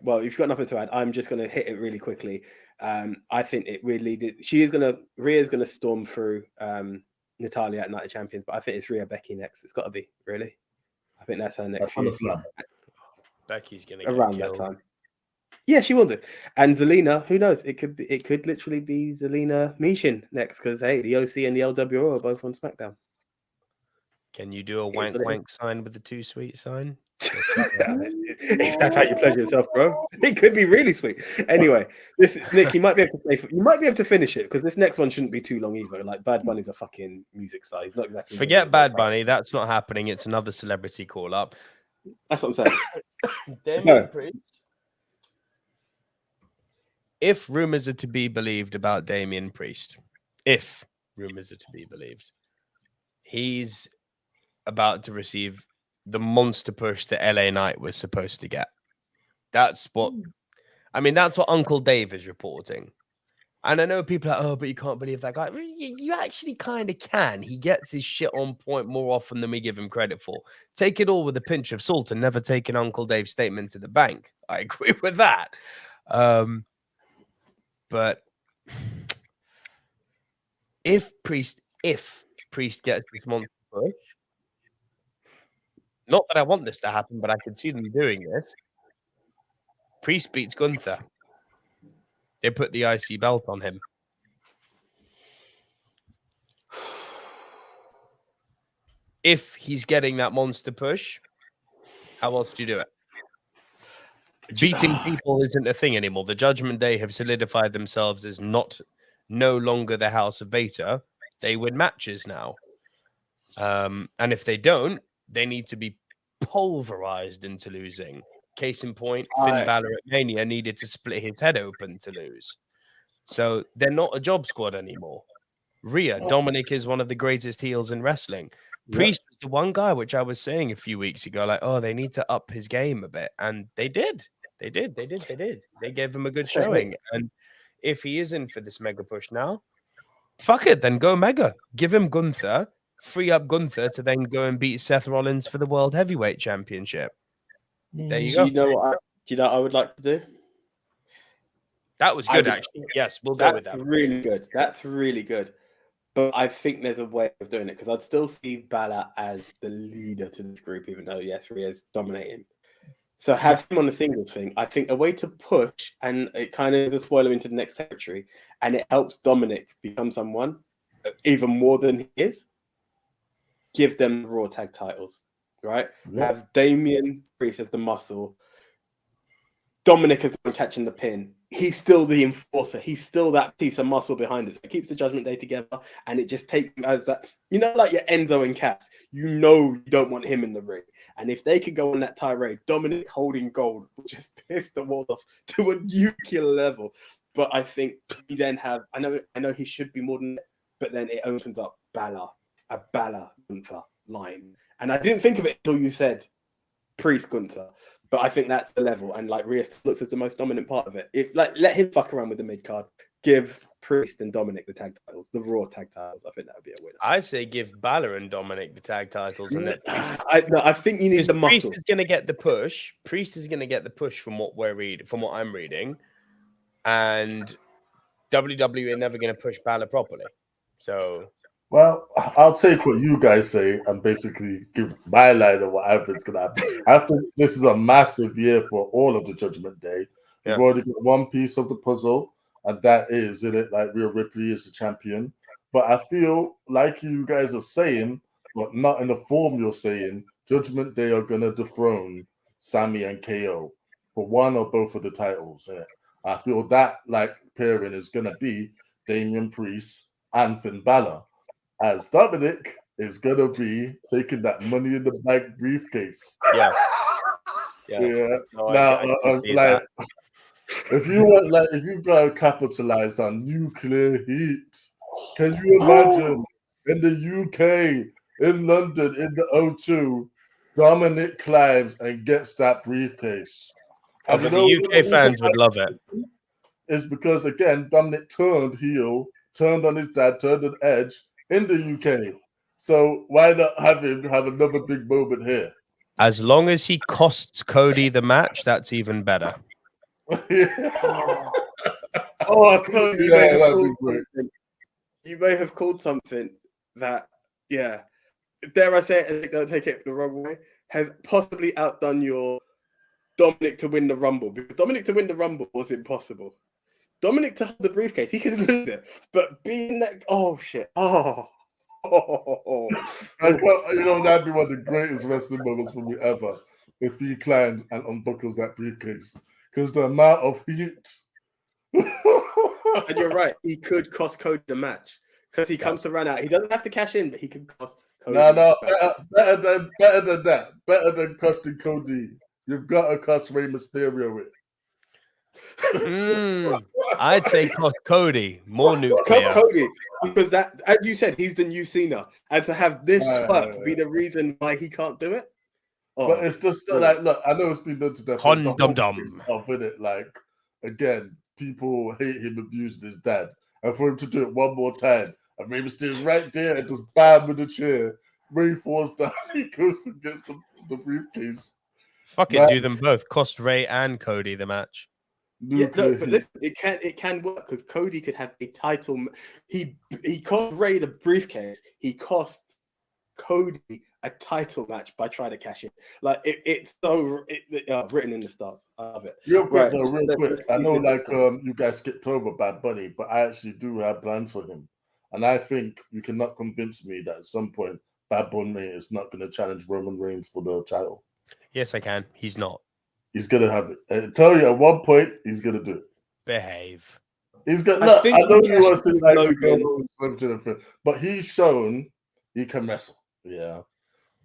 well, if you've got nothing to add, I'm just gonna hit it really quickly. I think it really did. Rhea's gonna storm through Natalya at Night of Champions, but I think it's Rhea Becky next. It's gotta be, really. I think that's her next year. Becky's gonna around that time. Yeah, she will do. And Zelina, who knows? It could literally be Zelina Mishin next, because hey, the OC and the LWO are both on SmackDown. Can you do a wank sign with the too sweet sign? If that's how you pleasure yourself, bro, it could be really sweet. Anyway, Nick, you might be able to finish it because this next one shouldn't be too long either. Like Bad Bunny's a fucking music star. He's not exactly. Forget Bad Bunny. That's not happening. It's another celebrity call up. That's what I'm saying. Damian Priest. If rumors are to be believed about Damian Priest, he's about to receive the monster push that LA Knight was supposed to get. That's what Uncle Dave is reporting. And I know people are, oh, but you can't believe that guy. You actually kind of can. He gets his shit on point more often than we give him credit for. Take it all with a pinch of salt and never take an Uncle Dave statement to the bank. I agree with that. But if Priest gets this monster push, not that I want this to happen, but I could see them doing this. Priest beats Gunther. They put the IC belt on him. If he's getting that monster push, how else do you do it? Beating people isn't a thing anymore. The Judgment Day have solidified themselves as no longer the House of Beta. They win matches now. And if they don't, they need to be pulverized into losing. Case in point, Finn Balor at Mania needed to split his head open to lose. So they're not a job squad anymore. Dominic is one of the greatest heels in wrestling. Priest was the one guy which I was saying a few weeks ago, like, oh, they need to up his game a bit. And they did. They gave him a good showing. And if he is in for this mega push now, fuck it, then go mega. Give him Gunther, free up Gunther to then go and beat Seth Rollins for the World Heavyweight Championship. There you go. Do you know what I would like to do? That was good, actually. Yes, we'll go with that. Really good. That's really good. But I think there's a way of doing it because I'd still see Balor as the leader to this group, even though, yes, Rhea's dominating. So have him on the singles thing. I think a way to push, and it kind of is a spoiler into the next territory, and it helps Dominic become someone even more than he is. Give them the Raw tag titles, right? Yeah. Have Damian Priest as the muscle. Dominic is the one catching the pin. He's still the enforcer. He's still that piece of muscle behind it. So it keeps the Judgment Day together, and it just takes him as that, like your Enzo and Cass. You don't want him in the ring. And if they could go on that tirade, Dominic holding gold will just piss the world off to a nuclear level. But I think we then have, I know he should be more than that, but then it opens up a Balor Gunther line. And I didn't think of it until you said Priest Gunther. But I think that's the level, and like Rhea looks as the most dominant part of it. Let him fuck around with the mid card, give Priest and Dominic the tag titles, the Raw tag titles. I think that would be a winner. I say give Balor and Dominic the tag titles, and I think you need the muscle. Priest is going to get the push. Priest is going to get the push from what I'm reading, and WWE are never going to push Balor properly. So. Well, I'll take what you guys say and basically give my line of what I think is going to happen. I think this is a massive year for all of the Judgment Day. We've already got one piece of the puzzle, and that is in it, like Rhea Ripley is the champion. But I feel like you guys are saying, but not in the form you're saying, Judgment Day are going to dethrone Sami and KO for one or both of the titles. I feel that like pairing is going to be Damian Priest and Finn Balor, as Dominic is going to be taking that Money in the Bank briefcase. Yeah. No, now, if you gotta capitalize on nuclear heat, can you imagine in the UK, in London, in the O2, Dominic climbs and gets that briefcase? And the UK fans would love it. It's because again, Dominic turned heel, turned on his dad, turned on Edge in the UK. So why not have him have another big moment here? As long as he costs Cody the match, that's even better. Cody, you may have called something that, dare I say it, don't take it the wrong way, has possibly outdone your Dominic to win the Rumble, because Dominic to win the Rumble was impossible. Dominic to hold the briefcase, he could lose it, but being that, that'd be one of the greatest wrestling moments for me ever if he climbs and unbuckles that briefcase, because the amount of heat. And you're right, he could cost Cody the match because he comes to run out. He doesn't have to cash in, but he can cost Cody. Better than that. Better than costing Cody. You've got to cost Rey Mysterio it. I'd say cost Cody more nuclear. Cost Cody, because that, as you said, he's the new Cena, and to have this twerk be the reason why he can't do it. But it's just like, look, I know it's been done to death. Condom. Of it, like again, people hate him abusing his dad, and for him to do it one more time, and Rey Mysterio's right there and just bam with the chair. Ray falls down, he goes and gets the briefcase. Fuck it, do them both. Cost Ray and Cody the match. Yeah, no, but listen, it can work because Cody could have a title. He cost Ray the briefcase. He cost Cody a title match by trying to cash in. Like it's so written in the stars. I love it. Real quick, real quick. I know, like you guys skipped over Bad Bunny, but I actually do have plans for him, and I think you cannot convince me that at some point Bad Bunny is not going to challenge Roman Reigns for the title. Yes, I can. He's not. He's gonna have it. I tell you, at one point, he's gonna do it. Behave. He's gonna. Look, I know you want to say like the girl Slim to the, but he's shown he can wrestle. Yeah,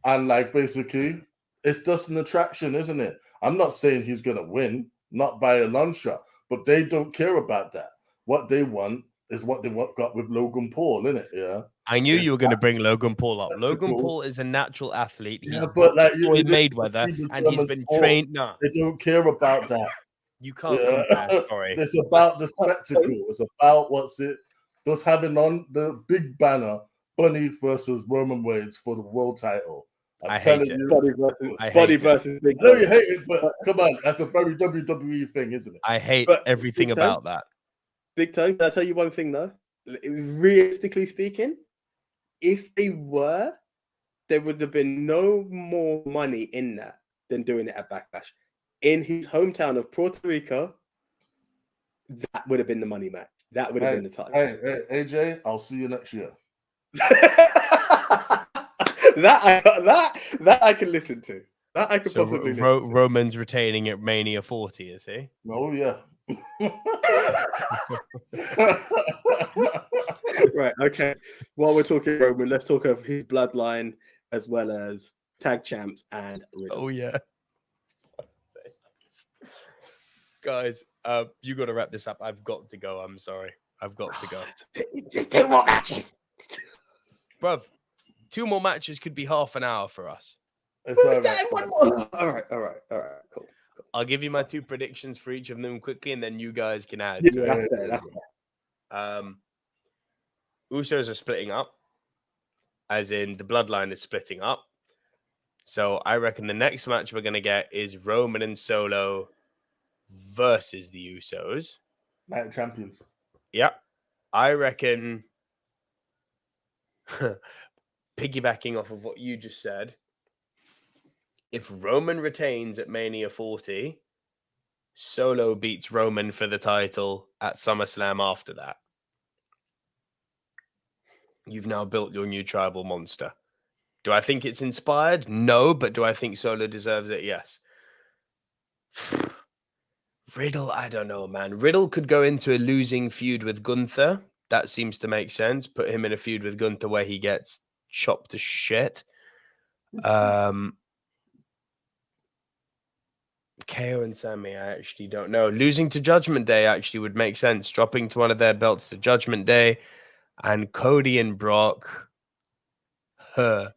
and like basically, it's just an attraction, isn't it? I'm not saying he's gonna win, not by a long shot, but they don't care about that. What they want is what they got with Logan Paul, isn't it? Yeah. I knew you were going to bring Logan Paul up. Logan Paul is a natural athlete. He's but like Floyd Mayweather, and he's been trained. No, they don't care about that. You can't compare. Sorry, it's about the spectacle. It's about just having on the big banner, Bunny versus Roman Reigns for the world title. I hate it. Buddy versus Big. I know you hate it, but come on, that's a very WWE thing, isn't it? I hate everything about that. Big Tone, can I tell you one thing though? Realistically speaking, if they were, there would have been no more money in that than doing it at Backlash. In his hometown of Puerto Rico, that would have been the money match. That would have been the title. Hey, AJ, I'll see you next year. that I can listen to. That I could possibly listen to. Roman's retaining at Mania 40, is he? Oh yeah. Right, okay. While we're talking Roman, let's talk of his bloodline as well as tag champs and Riddle. Oh yeah. Guys, you got to wrap this up. I've got to go. I'm sorry. I've got to go. Just 2 more matches. Bruv, 2 more matches could be half an hour for us. All right, cool. I'll give you my 2 predictions for each of them quickly, and then you guys can add. Yeah, that's Usos are splitting up, as in the bloodline is splitting up. So I reckon the next match we're going to get is Roman and Solo versus the Usos. Night champions. Yeah. I reckon, piggybacking off of what you just said, if Roman retains at Mania 40, Solo beats Roman for the title at SummerSlam after that. You've now built your new tribal monster. Do I think it's inspired? No, but do I think Solo deserves it? Yes. Riddle, I don't know, man. Riddle could go into a losing feud with Gunther. That seems to make sense. Put him in a feud with Gunther where he gets chopped to shit. KO and Sammy, I actually don't know. Losing to Judgment Day actually would make sense. Dropping to one of their belts to Judgment Day. And Cody and Brock. Oh,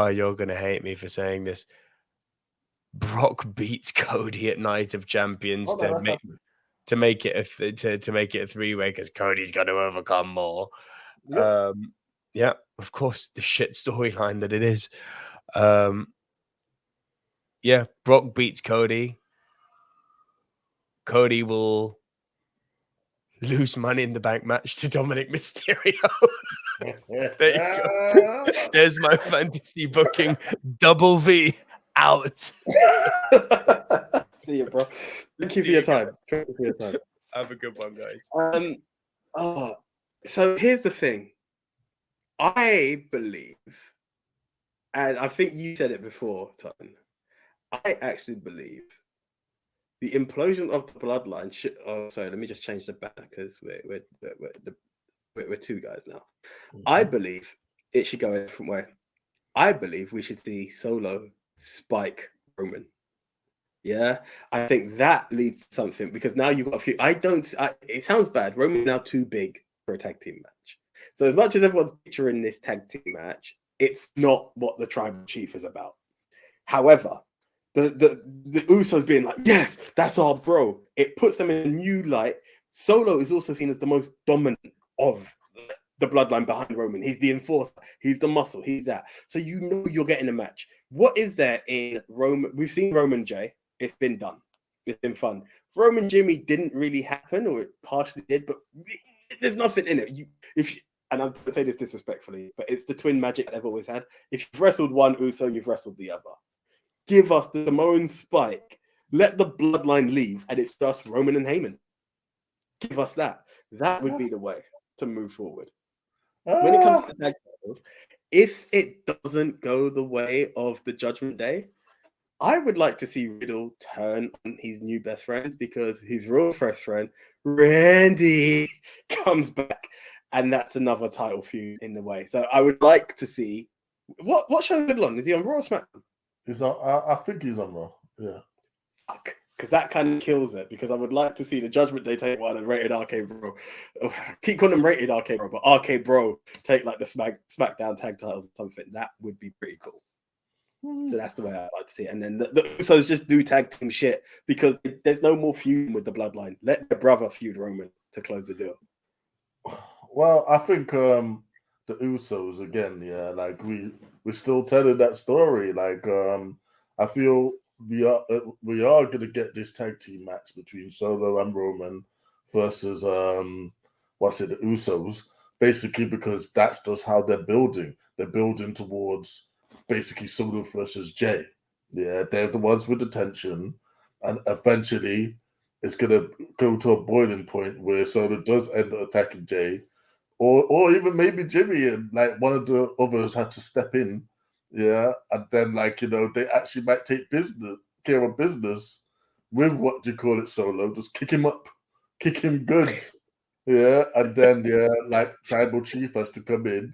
you're going to hate me for saying this. Brock beats Cody at Night of Champions to make it a 3-way because Cody's got to overcome more. Yep. Yeah, of course, the shit storyline that it is. Yeah, Brock beats Cody. Cody will lose Money in the Bank match to Dominic Mysterio. There you go. There's my fantasy booking. Double V out. See you, bro. Thank you for your time. Have a good one, guys. So here's the thing. I believe, and I think you said it before, Tom. I actually believe the implosion of the bloodline. Sorry, let me just change the banner because we're 2 guys now. Mm-hmm. I believe it should go a different way. I believe we should see Solo spike Roman. Yeah, I think that leads to something because now you've got a few. It sounds bad. Roman's now too big for a tag team match. So as much as everyone's picturing this tag team match, it's not what the tribal chief is about. However, the Usos being like, yes, that's our bro. It puts them in a new light. Solo is also seen as the most dominant of the bloodline behind Roman. He's the enforcer. He's the muscle. He's that. So you know you're getting a match. What is there in Roman? We've seen Roman Jay. It's been done. It's been fun. Roman Jimmy didn't really happen, or it partially did, but there's nothing in it. And I'm going to say this disrespectfully, but it's the twin magic they've always had. If you've wrestled one Uso, you've wrestled the other. Give us the Samoan Spike. Let the bloodline leave, and it's just Roman and Heyman. Give us that. That would be the way to move forward. When it comes to tag titles, if it doesn't go the way of the Judgment Day, I would like to see Riddle turn on his new best friends, because his real best friend, Randy, comes back, and that's another title feud in the way. So I would like to see what show is Riddle on? Is he on Raw or SmackDown? He's on. I think he's on Raw. Yeah. Fuck. Because that kind of kills it. Because I would like to see the Judgment Day take one and Rated RK Bro. Keep calling them Rated RK Bro, but RK Bro take like the SmackDown tag titles or something. That would be pretty cool. So that's the way I like to see it. And then the Usos just do tag team shit, because there's no more feud with the bloodline. Let the brother feud Roman to close the deal. Well, I think the Usos again, yeah, like we're still telling that story. Like I feel we are gonna get this tag team match between Solo and Roman versus the Usos, basically, because that's just how they're building. They're building towards basically Solo versus Jay. Yeah, they're the ones with the tension, and eventually it's gonna go to a boiling point where Solo does end up attacking Jay, or even maybe Jimmy, and like one of the others had to step in. Yeah, and then they actually might take care of business with what do you call it, Solo. Just kick him up, kick him good. Yeah, and then Tribal Chief has to come in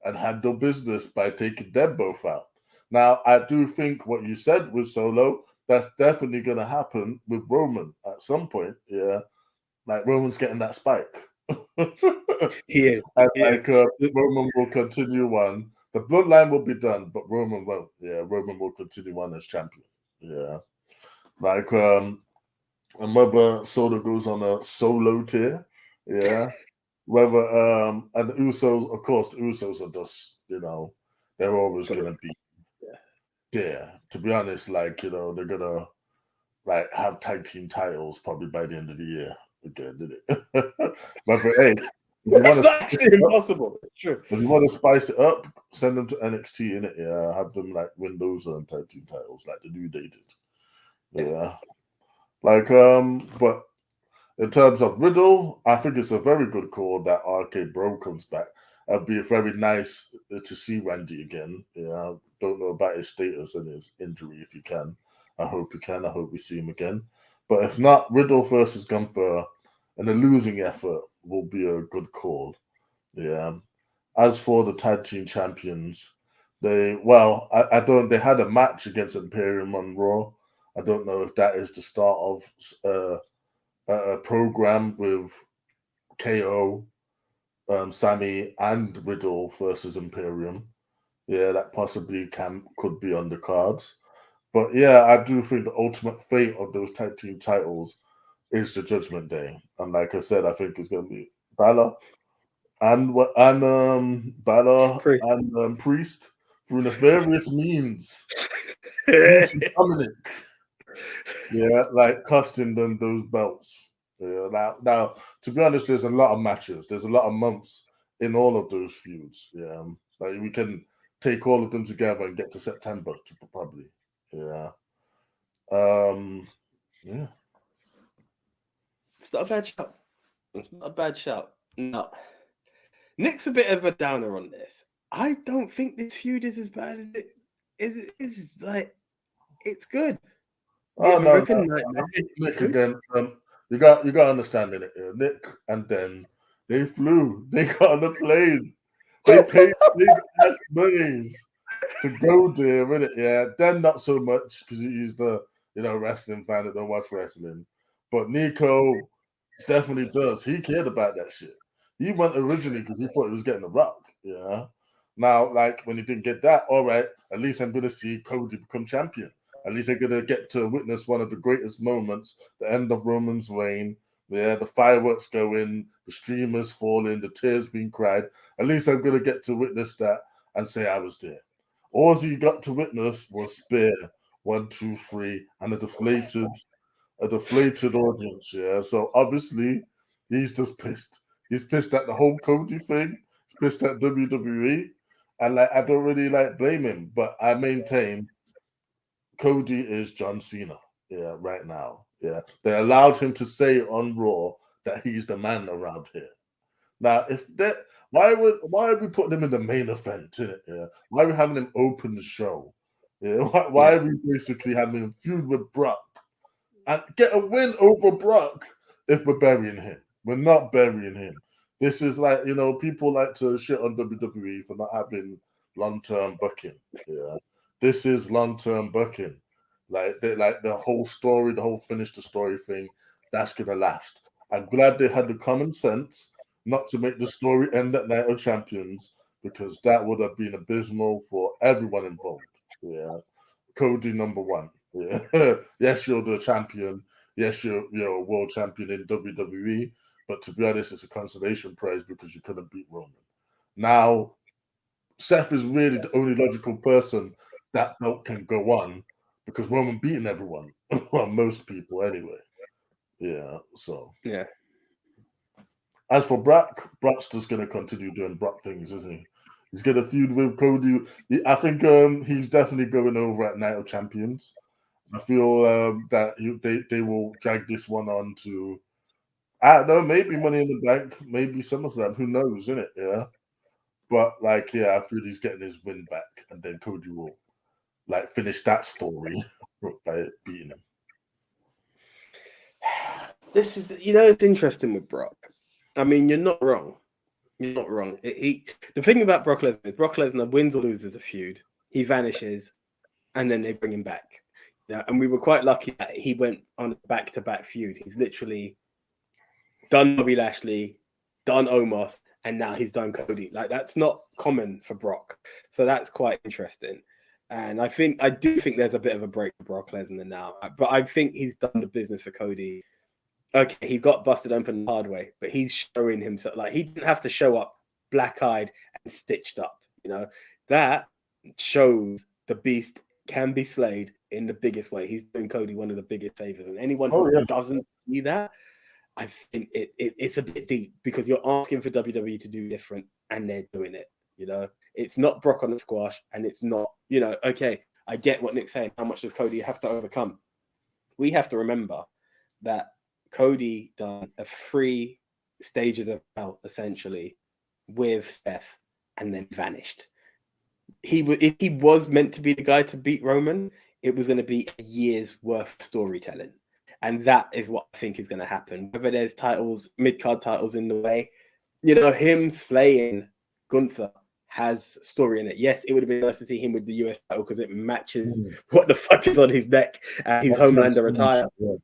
and handle business by taking them both out. Now, I do think what you said with Solo, that's definitely going to happen with Roman at some point. Yeah, like Roman's getting that spike. He is. Roman will continue on. The bloodline will be done, but Roman won't. Yeah, Roman will continue on as champion. Yeah, and whether Solo goes on a solo tier, yeah. Whether and the Usos, of course, the Usos are just they're always gonna be there. To be honest, they're gonna have tag team titles probably by the end of the year again, did it? But hey, that's actually impossible. It's true. If you want to spice it up, send them to NXT in it. Yeah, have them win those tag team titles like the New Day did. Yeah, but in terms of Riddle, I think it's a very good call that RK Bro comes back. It'd be very nice to see Randy again. Yeah, don't know about his status and his injury. If you can, I hope you can. I hope we see him again. But if not, Riddle versus Gunther and a losing effort will be a good call. Yeah. As for the tag team champions, they had a match against Imperium on Raw. I don't know if that is the start of a program with KO, Sammy, and Riddle versus Imperium. Yeah, that possibly could be on the cards. But yeah, I do think the ultimate fate of those tag team titles is the Judgment Day, and like I said, I think it's going to be Balor and Priest through nefarious means. Dominic. Yeah, costing them those belts. Yeah, now, to be honest, there's a lot of matches. There's a lot of months in all of those feuds. Yeah, we can take all of them together and get to September probably. Yeah. Yeah. It's not a bad shout. It's not a bad shout. No. Nick's a bit of a downer on this. I don't think this feud is as bad as it is. It's good. Oh no, Nick again. You got to understand it. Nick and them, they flew. They got on the plane. They paid big ass monies to go there, innit? Yeah, then not so much because he's the wrestling fan that don't watch wrestling. But Nico definitely does. He cared about that shit. He went originally because he thought he was getting a rock. Yeah. Now, when he didn't get that, all right, at least I'm gonna see Cody become champion. At least they're gonna get to witness one of the greatest moments, the end of Roman's reign. Yeah, the fireworks go in, the streamers fall in, the tears being cried. At least I'm gonna get to witness that and say I was there. All you got to witness was Spear, 1, 2, 3, and a deflated audience. Yeah, so obviously he's just pissed. He's pissed at the whole Cody thing. He's pissed at WWE, and like I don't really like blame him, but I maintain Cody is John Cena. Yeah, right now. Yeah, they allowed him to say on Raw that he's the man around here. Now, if that, why are we putting him in the main event? Yeah, why are we having him open the show? Yeah, why are we basically having him feud with Brock and get a win over Brock if we're burying him? We're not burying him. This is like, people like to shit on WWE for not having long-term booking. Yeah, this is long-term booking. Like the whole story, the whole finish the story thing, that's gonna last. I'm glad they had the common sense not to make the story end at Night of Champions, because that would have been abysmal for everyone involved. Yeah, Cody number one. Yeah, yes, you're the champion. Yes, you're a world champion in WWE. But to be honest, it's a consolation prize because you couldn't beat Roman. Now, Seth is really the only logical person that belt can go on, because Roman beating everyone, well, most people anyway. Yeah, so. Yeah. As for Brock, Brock's just going to continue doing Brock things, isn't he? He's going to feud with Cody. I think he's definitely going over at Night of Champions. I feel that they will drag this one on to, I don't know, maybe Money in the Bank, maybe some of them. Who knows, innit? Yeah. But, I feel he's getting his win back, and then Cody will, finish that story by beating him. This is, it's interesting with Brock. I mean, you're not wrong. You're not wrong. The thing about Brock Lesnar is Brock Lesnar wins or loses a feud. He vanishes, and then they bring him back. Yeah, and we were quite lucky that he went on a back-to-back feud. He's literally done Bobby Lashley, done Omos, and now he's done Cody. That's not common for Brock. So that's quite interesting. And I do think there's a bit of a break for Brock Lesnar now. But I think he's done the business for Cody. Okay, he got busted open the hard way, but he's showing himself. He didn't have to show up black-eyed and stitched up. That shows the beast can be slayed in the biggest way. He's doing Cody one of the biggest favors, and anyone who doesn't see that, I think it's a bit deep, because you're asking for WWE to do different, and they're doing it. It's not Brock on the squash, and it's not. Okay, I get what Nick's saying. How much does Cody have to overcome? We have to remember that Cody done 3 stages of belt essentially with Steph, and then vanished. If he was meant to be the guy to beat Roman, it was going to be a year's worth of storytelling, and that is what I think is going to happen. Whether there's mid-card titles in the way, him slaying Gunther has story in it. Yes, it would have been nice to see him with the US title, because it matches what the fuck is on his neck and his Homelander retire. Yeah.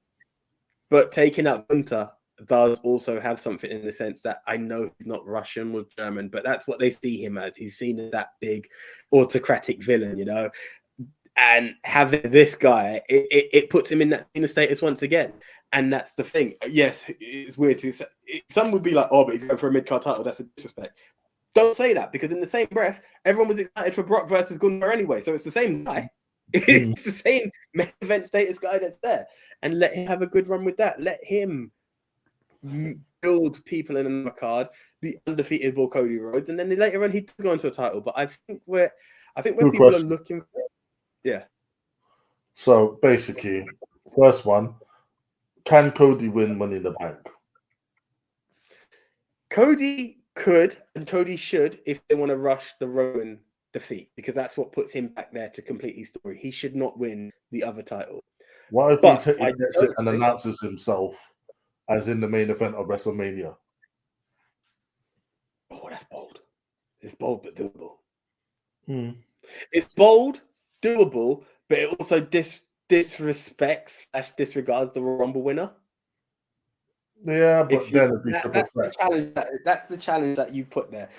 But taking out Gunther does also have something, in the sense that I know he's not Russian or German, but that's what they see him as. He's seen as that big autocratic villain, and having this guy, it puts him in that status once again. And that's the thing. Yes, it's weird to say. Some would be like, oh, but he's going for a mid-card title. That's a disrespect. Don't say that, because in the same breath, everyone was excited for Brock versus Gunther anyway. So it's the same guy. It's the same main event status guy that's there, and let him have a good run with that. Let him build people in another card, the undefeatable Cody Rhodes, and then later on he does go into a title. But I think where people are looking for, So basically, first one, can Cody win Money in the Bank? Cody could, and Cody should, if they want to rush the Roman defeat, because that's what puts him back there to complete his story. He should not win the other title. What if he gets it and announces himself as in the main event of WrestleMania? Oh, that's bold. It's bold but doable. It's bold, doable, but it also disrespects / disregards the Rumble winner. Yeah, but then it'd be triple threat. That's the challenge that you put there.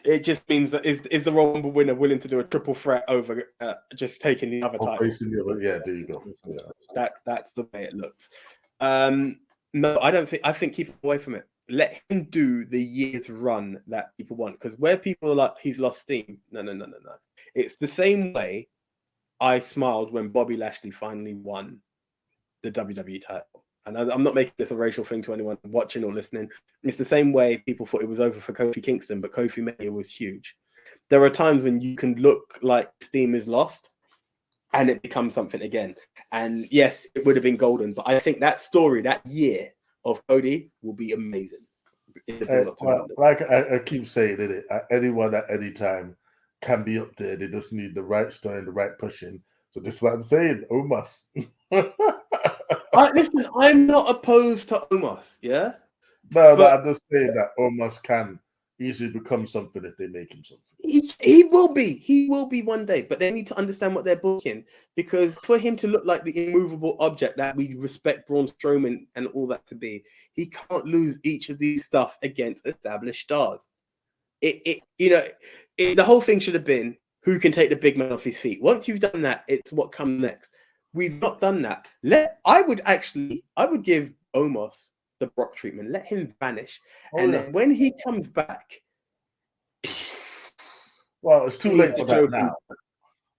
It just means that is the Royal Rumble winner willing to do a triple threat over just taking the other title? Facing the other, yeah, there you go. Yeah. That's the way it looks. No, I don't think. I think keep him away from it. Let him do the year's run that people want. Because where people are like, he's lost steam. No. It's the same way I smiled when Bobby Lashley finally won the WWE title. And I'm not making this a racial thing to anyone watching or listening. It's the same way people thought it was over for Kofi Kingston, but Kofi Mania was huge. There are times when you can look like steam is lost and it becomes something again. And yes, it would have been golden, but I think that story, that year of Cody will be amazing. Like I keep saying it, anyone at any time can be up there. They just need the right story and the right pushing. So this is what I'm saying, Omos. Listen, I'm not opposed to Omos, yeah? No, but I'm just saying that Omos can easily become something if they make him something. He will be. He will be one day, but they need to understand what they're booking, because for him to look like the immovable object that we respect Braun Strowman and all that to be, he can't lose each of these stuff against established stars. The whole thing should have been who can take the big man off his feet. Once you've done that, it's what comes next. We've not done that. I would give Omos the Brock treatment. Let him vanish, then when he comes back, well, it's too late for that now.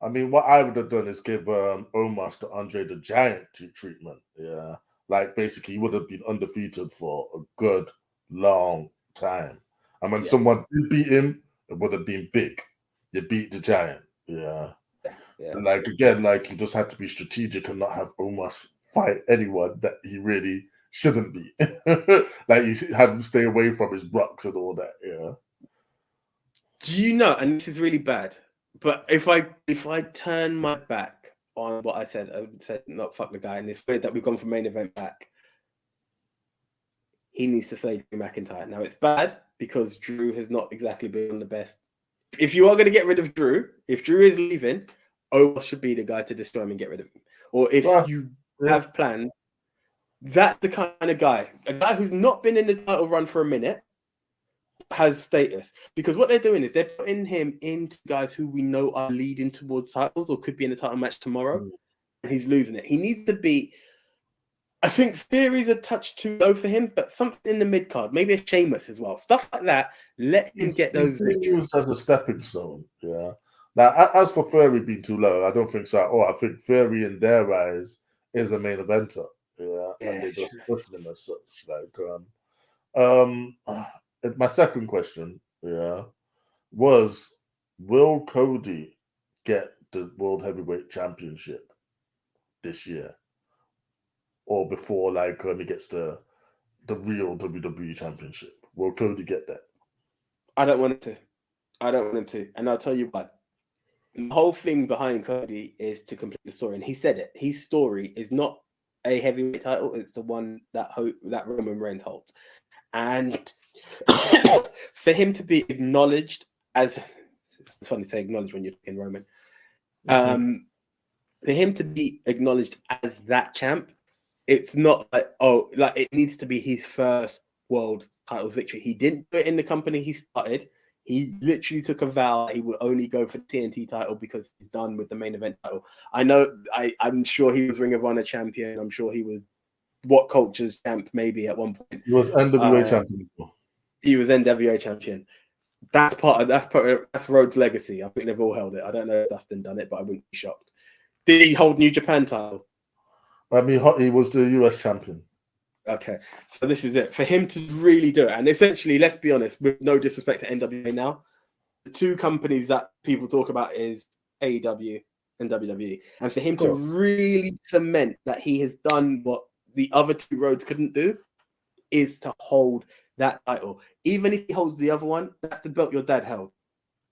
I mean, what I would have done is give Omos the Andre the Giant treatment. Yeah, like basically he would have been undefeated for a good long time, and when someone did beat him, it would have been big. You beat the Giant. Yeah. And like again, like you just had to be strategic and not have Omos fight anyone that he really shouldn't be. Like you have him stay away from his Brocks and all that. Yeah. Do you know? And this is really bad, but if I turn my back on what I would say not fuck the guy, and it's weird that we've gone from main event back. He needs to say Drew McIntyre. Now it's bad because Drew has not exactly been the best. If you are going to get rid of Drew, if Drew is leaving, Omos should be the guy to destroy him and get rid of him. Or if you have plans, that's the kind of guy. A guy who's not been in the title run for a minute has status. Because what they're doing is they're putting him into guys who we know are leading towards titles or could be in a title match tomorrow. And he's losing it. He needs to be... I think Theory's a touch too low for him, but something in the mid card, maybe a Sheamus as well. Stuff like that. Let him get those. He's used as a stepping stone. Yeah. Now, as for Theory being too low, I don't think so. I think Theory in their eyes is a main eventer. Yeah. And they just pushing him as such. Like, my second question, was will Cody get the World Heavyweight Championship this year? Or before, like, when he gets the real WWE Championship? Will Cody get that? I don't want him to. And I'll tell you why. The whole thing behind Cody is to complete the story. And he said it. His story is not a heavyweight title. It's the one that Roman Reigns holds. And for him to be acknowledged as... It's funny to say acknowledged when you're talking Roman. For him to be acknowledged as that champ, it's not like it needs to be his first world title victory. He didn't do it in the company he started. He literally took a vow that he would only go for the TNT title because he's done with the main event title. I'm sure he was Ring of Honor champion. I'm sure he was What Culture's champ maybe at one point. He was NWA champion. He was NWA champion. That's Rhodes' legacy. I think they've all held it. I don't know if Dustin done it, but I wouldn't be shocked. Did he hold New Japan title? I mean, he was the US champion. Okay, so this is it. For him to really do it, and essentially, let's be honest, with no disrespect to NWA now, the two companies that people talk about is AEW and WWE. And for him to really cement that he has done what the other two roads couldn't do is to hold that title. Even if he holds the other one, that's the belt your dad held.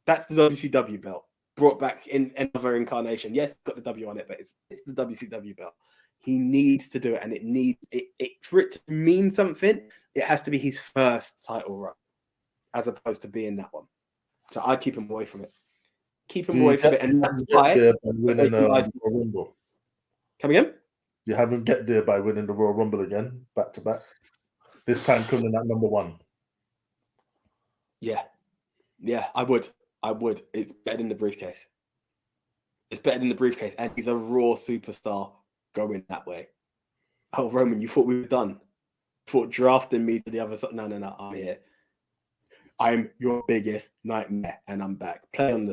That's the WCW belt, brought back in another incarnation. Yes, it's got the W on it, but it's the WCW belt. He needs to do it, and it needs it for it to mean something. It has to be his first title run, as opposed to being that one. So I'd keep him away from it. Keep him away from it, and that's why. Come again? You haven't get there by winning the Royal Rumble again, back to back. This time coming at number one. Yeah. Yeah, I would. It's better than the briefcase. It's better than the briefcase, and he's a Raw superstar going that way. Oh, Roman, you thought we were done? You thought drafting me to the other side? No, I'm here. I'm your biggest nightmare, and I'm back. Play on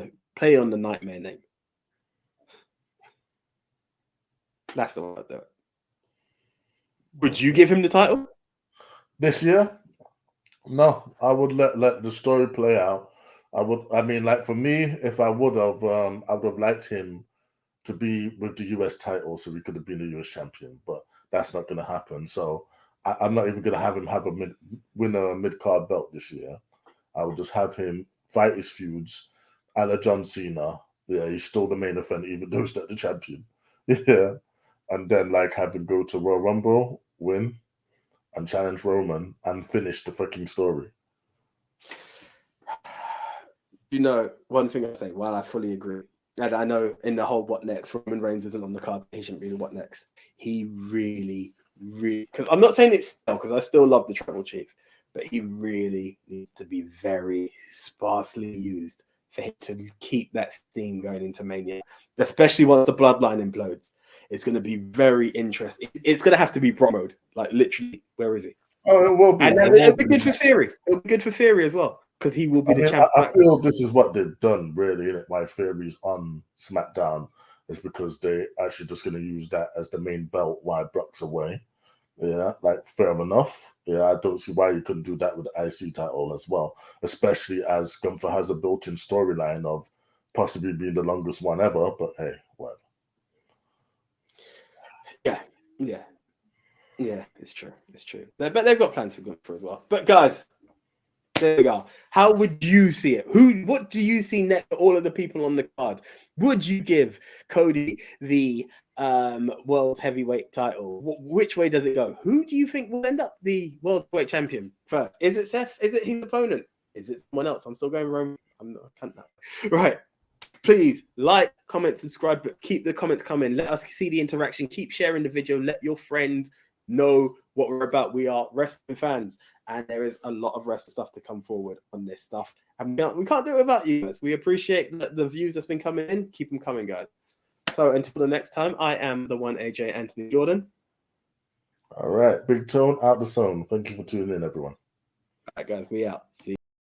the nightmare name. That's the way I do it. Would you give him the title this year? No, I would let the story play out. I mean, like for me, if I would have liked him to be with the US title so he could have been the US champion, but that's not going to happen. So I'm not even going to have him win a mid-card belt this year. I will just have him fight his feuds, a la John Cena. Yeah, he's still the main event, even though he's not the champion. Yeah, and then like have him go to Royal Rumble, win, and challenge Roman and finish the fucking story. You know, one thing I say, while I fully agree, and I know in the whole what next, Roman Reigns isn't on the card, he shouldn't be the what next. He really, because I'm not saying it's still, because I still love the Tribal Chief, but he really needs to be very sparsely used for him to keep that steam going into Mania, especially once the bloodline implodes. It's going to be very interesting. It's going to have to be promoed, like literally. Where is he? Oh, it will be. And it'll be good for Theory. It'll be good for Theory as well, because he will be the champion. I feel this is what they've done, really, innit? Why Theory's on SmackDown is because they actually just going to use that as the main belt while Brock's away. Yeah, like fair enough. Yeah, I don't see why you couldn't do that with the IC title as well, especially as Gunther has a built-in storyline of possibly being the longest one ever. But hey, whatever. Yeah, it's true. But they've got plans for Gunther as well. But guys, there we go. How would you see it? What do you see next to all of the people on the card? Would you give Cody the world heavyweight title? Which way does it go? Who do you think will end up the world heavyweight champion first? Is it Seth? Is it his opponent? Is it someone else? I'm still going Roman. I can't know. Right. Please like, comment, subscribe, but keep the comments coming. Let us see the interaction. Keep sharing the video. Let your friends know what we're about. We are wrestling fans, and there is a lot of wrestling stuff to come forward on this stuff. And we can't do it without you guys. We appreciate the views that's been coming in. Keep them coming, guys. So until the next time, I am the one AJ Anthony Jordan. All right, Big Tone out the zone. Thank you for tuning in, everyone. All right, guys, we out. See you.